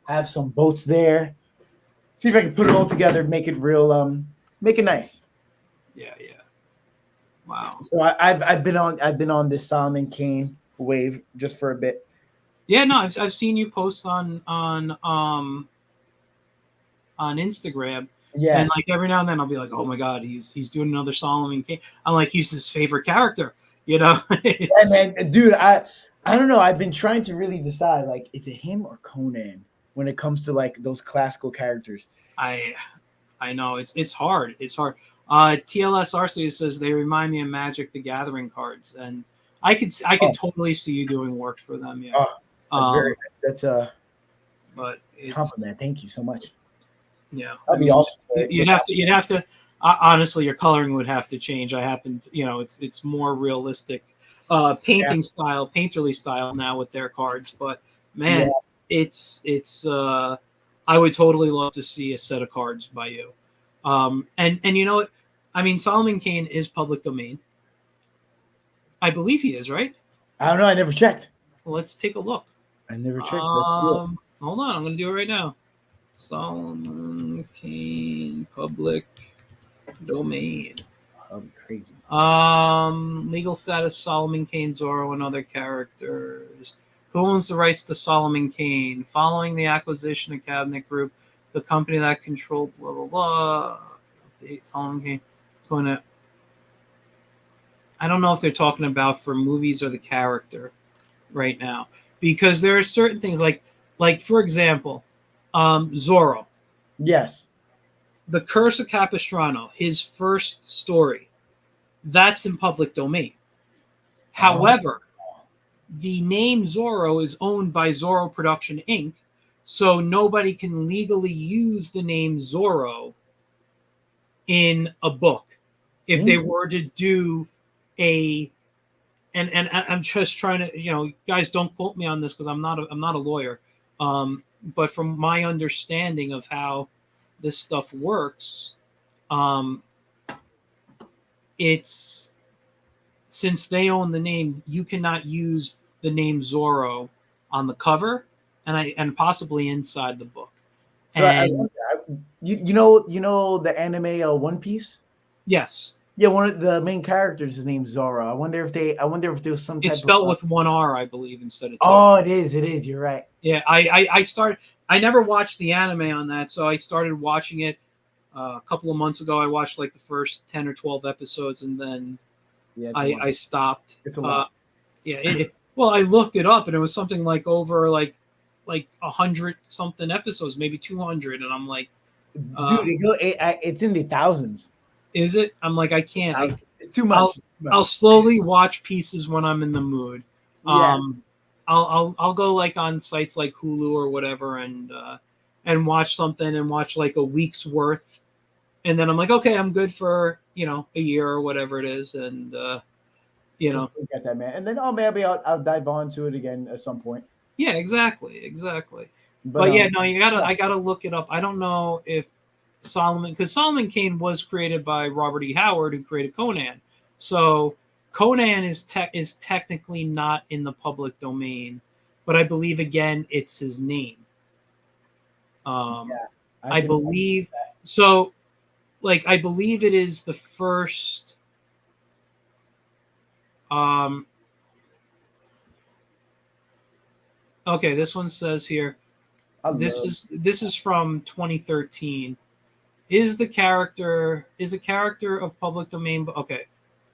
Have some boats there. See if I can put it all together, make it real, make it nice. Yeah. Yeah. Wow. So I've been on this Solomon Kane wave just for a bit. Yeah. No, I've seen you post on Instagram, and Yes. like every now and then I'll be like, oh my god, he's doing another Solomon King. I'm like, he's his favorite character. You know. Yeah, man, dude. I don't know. I've been trying to really decide, like, is it him or Conan when it comes to like those classical characters. I know it's hard. It's hard. TLS Arceus says they remind me of Magic the Gathering cards, and I could totally see you doing work for them. Yeah. Oh, that's a but it's compliment. Thank you so much. Yeah, That'd be awesome. You'd have to. Honestly, your coloring would have to change. I happen, it's more realistic, painterly style now with their cards. But man, it's. I would totally love to see a set of cards by you. And you know what? I mean, Solomon Kane is public domain. I believe he is, right? I don't know. I never checked. Well, let's take a look. I never checked. Let's do it. Hold on, I'm going to do it right now. Solomon Kane public domain. Oh, crazy. Legal status: Solomon Kane, Zorro, and other characters. Who owns the rights to Solomon Kane? Following the acquisition of Cabinet Group, the company that controlled blah blah blah. Update: Solomon Kane. Going to. I don't know if they're talking about for movies or the character right now, because there are certain things like for example, Zorro. Yes. The Curse of Capistrano, his first story, that's in public domain. However, the name Zorro is owned by Zorro Production Inc., so nobody can legally use the name Zorro in a book. If they were to do and I'm just trying to, guys, don't quote me on this because I'm not a lawyer. But from my understanding of how this stuff works, it's since they own the name, you cannot use the name Zorro on the cover and possibly inside the book. So and, you know the anime One Piece? Yes. Yeah, one of the main characters is named Zorro. I wonder if there was some type it's spelled with one R, I believe, instead of two. Oh, it is. You're right. Yeah, I never watched the anime on that, so I started watching it a couple of months ago. I watched like the first 10 or 12 episodes, and then I stopped. It's a lot. Well, I looked it up, and it was something like over like 100 something episodes, maybe 200, and I'm like, dude, it's in the thousands. Is it? I'm like, I can't. It's too much. I'll slowly watch pieces when I'm in the mood. Yeah. I'll go like on sites like Hulu or whatever and watch something and watch like a week's worth, and then I'm like, okay, I'm good for a year or whatever it is, and get that, man. And then maybe I'll dive onto it again at some point. Yeah, exactly. But yeah, no, I gotta look it up. I don't know if because Solomon Kane was created by Robert E. Howard, who created Conan. So Conan is technically not in the public domain, but I believe again it's his name. I believe so. Like I believe it is the first. Okay, this one says here. This is from 2013. Is a character of public domain? Okay,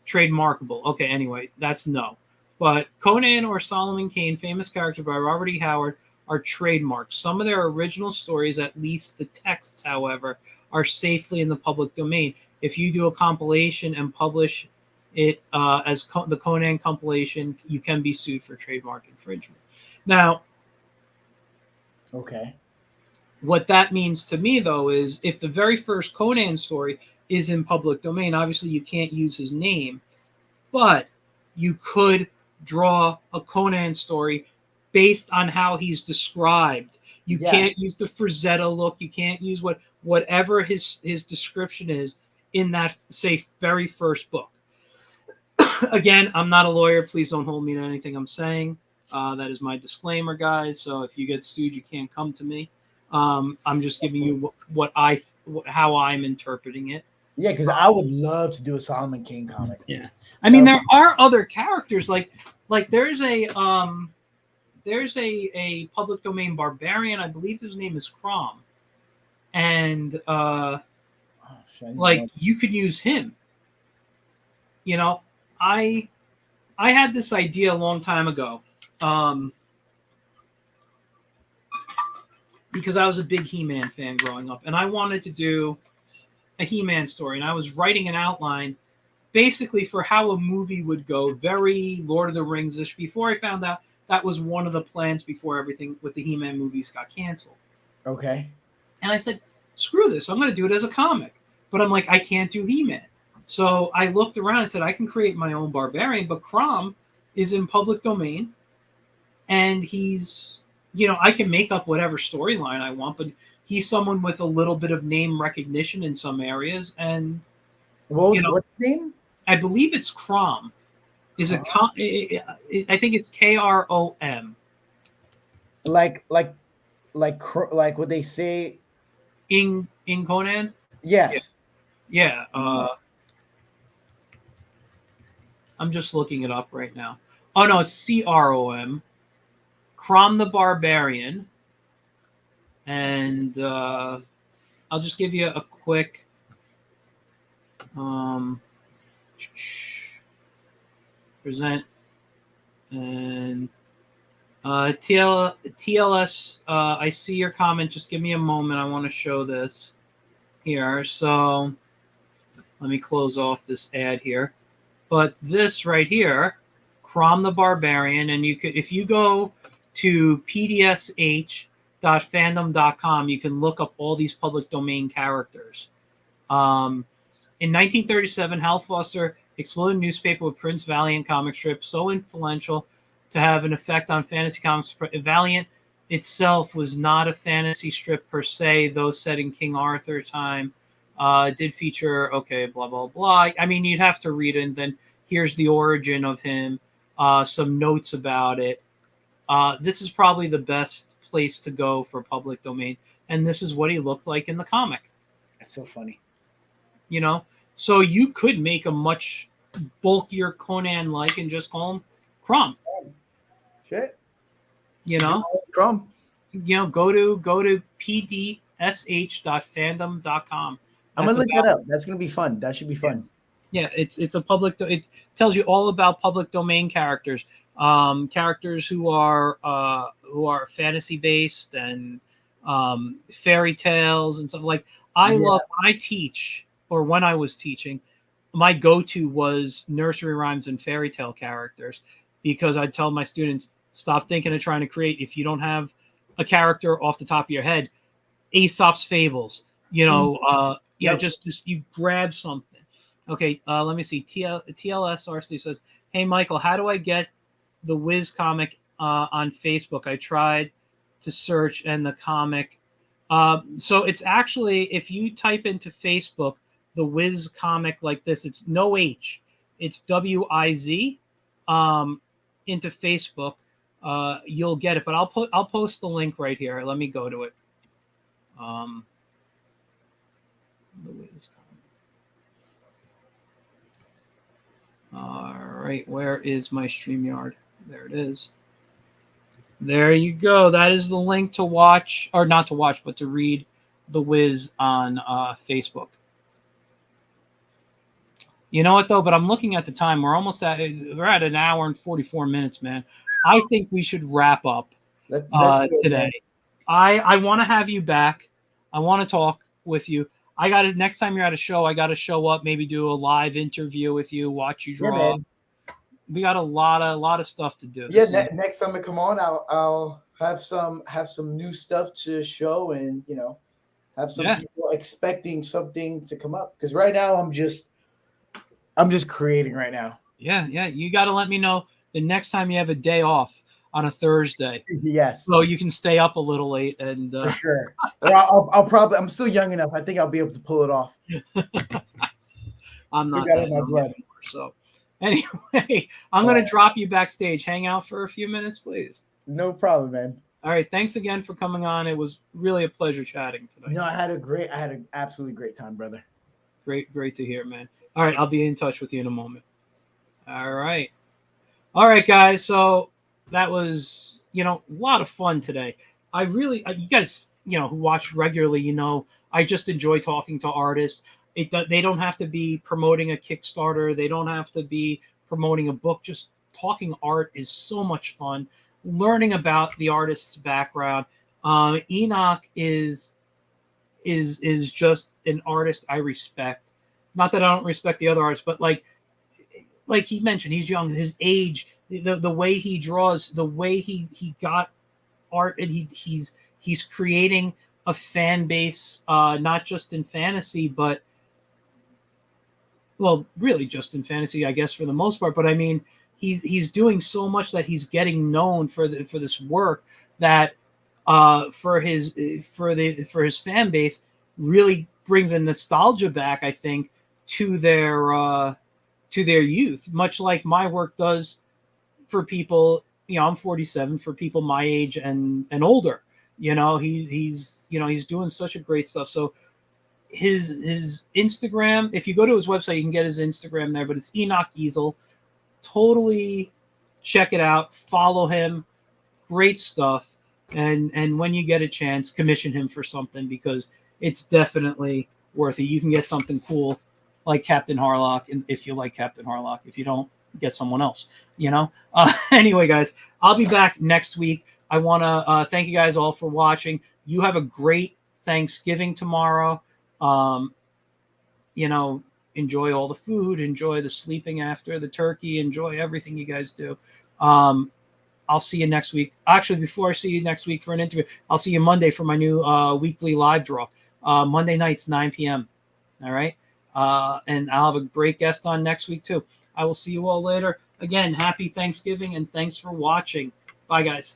trademarkable. Okay, anyway, that's no. But Conan or Solomon Kane, famous character by Robert E. Howard, are trademarked. Some of their original stories, at least the texts, however, are safely in the public domain. If you do a compilation and publish it as the Conan compilation, you can be sued for trademark infringement. Now, okay. What that means to me, though, is if the very first Conan story is in public domain, obviously you can't use his name, but you could draw a Conan story based on how he's described. You can't use the Frazetta look. You can't use whatever his description is in that, say, very first book. Again, I'm not a lawyer. Please don't hold me to anything I'm saying. That is my disclaimer, guys. So if you get sued, you can't come to me. I'm just giving you how I'm interpreting it. Yeah, because I would love to do a Solomon Kane comic. Yeah, I mean there are other characters like there's a public domain barbarian. I believe his name is Crom, and you could use him. I had this idea a long time ago. Because I was a big He-Man fan growing up, and I wanted to do a He-Man story, and I was writing an outline basically for how a movie would go, very Lord of the Rings-ish, before I found out that was one of the plans before everything with the He-Man movies got canceled. Okay. And I said, screw this, I'm going to do it as a comic. But I'm like, I can't do He-Man. So I looked around and said, I can create my own Barbarian, but Crom is in public domain, and he's, I can make up whatever storyline I want, but he's someone with a little bit of name recognition in some areas, and what's his name? I believe it's Crom. Is it? I think it's Krom. Like what they say in Conan. Yes. Yeah. I'm just looking it up right now. Oh no, it's Crom. Crom the Barbarian. And I'll just give you a quick present and TLS. I see your comment. Just give me a moment. I want to show this here. So let me close off this ad here. But this right here, Crom the Barbarian, and you could, if you go to pdsh.fandom.com, you can look up all these public domain characters. In 1937, Hal Foster exploded a newspaper with Prince Valiant comic strip, so influential to have an effect on fantasy comics. Valiant itself was not a fantasy strip per se, though set in King Arthur time. It did feature, blah, blah, blah. I mean, you'd have to read it, and then here's the origin of him, some notes about it. This is probably the best place to go for public domain, and this is what he looked like in the comic. That's so funny. So you could make a much bulkier Conan-like and just call him Crom. Shit. Crom. Go to pdsh.fandom.com. I'm gonna look that up. That's gonna be fun. That should be fun. Yeah, it's a public. It tells you all about public domain characters, characters who are fantasy based and fairy tales and stuff like. I love. I teach, or when I was teaching, my go-to was nursery rhymes and fairy tale characters, because I'd tell my students, stop thinking of trying to create if you don't have a character off the top of your head. Aesop's Fables, just you grab something. Okay, let me see. TLS RC says, hey, Michael, how do I get the Wiz comic on Facebook? I tried to search and the comic. So it's actually, if you type into Facebook, the Wiz comic like this, it's no H, it's WIZ into Facebook. You'll get it, but I'll post the link right here. Let me go to it. The Wiz comic. All right, where is my StreamYard? There it is. There you go. That is the link to watch, or not to watch, but to read the Wiz on Facebook. You know what, though? But I'm looking at the time. We're at an hour and 44 minutes, man. I think we should wrap up today. I want to have you back. I want to talk with you. Next time you're at a show, I got to show up, maybe do a live interview with you, watch you draw. Yeah, we got a lot of stuff to do. Yeah, next time I come on, I'll have some new stuff to show, and have some people expecting something to come up. Because right now I'm just creating right now. Yeah. You got to let me know the next time you have a day off on a Thursday. Yes. So you can stay up a little late and for sure. Or I'll probably. I'm still young enough. I think I'll be able to pull it off. I'm not that young anymore, so. Anyway, I'm going to drop you backstage. Hang out for a few minutes, please. No problem, man. All right. Thanks again for coming on. It was really a pleasure chatting today. I had an absolutely great time, brother. Great to hear, man. All right. I'll be in touch with you in a moment. All right, guys. So that was, a lot of fun today. I really, you guys, who watch regularly, I just enjoy talking to artists. They don't have to be promoting a Kickstarter. They don't have to be promoting a book. Just talking art is so much fun. Learning about the artist's background. Enoch is is just an artist I respect. Not that I don't respect the other artists, but like he mentioned, he's young. His age, the way he draws, the way he got art, and he's creating a fan base, not just in fantasy, but well, really just in fantasy, I guess, for the most part. But I mean, he's doing so much that he's getting known for this work that for his fan base really brings a nostalgia back, I think, to their youth, much like my work does for people. I'm 47, for people my age and older. He's doing such a great stuff. So his Instagram, if you go to his website, you can get his Instagram there, but it's Enoch Easel. Totally check it out, follow him. Great stuff. And when you get a chance, commission him for something, because it's definitely worth it. You can get something cool like Captain Harlock, and if you like Captain Harlock. If you don't, get someone else. Anyway, guys, I'll be back next week. I want to thank you guys all for watching. You have a great Thanksgiving tomorrow. Enjoy all the food, enjoy the sleeping after the turkey, enjoy everything you guys do. I'll see you next week. Actually, before I see you next week for an interview, I'll see you Monday for my new weekly live draw. Monday nights, 9 p.m. All right. And I'll have a great guest on next week too. I will see you all later. Again, happy Thanksgiving, and thanks for watching. Bye, guys.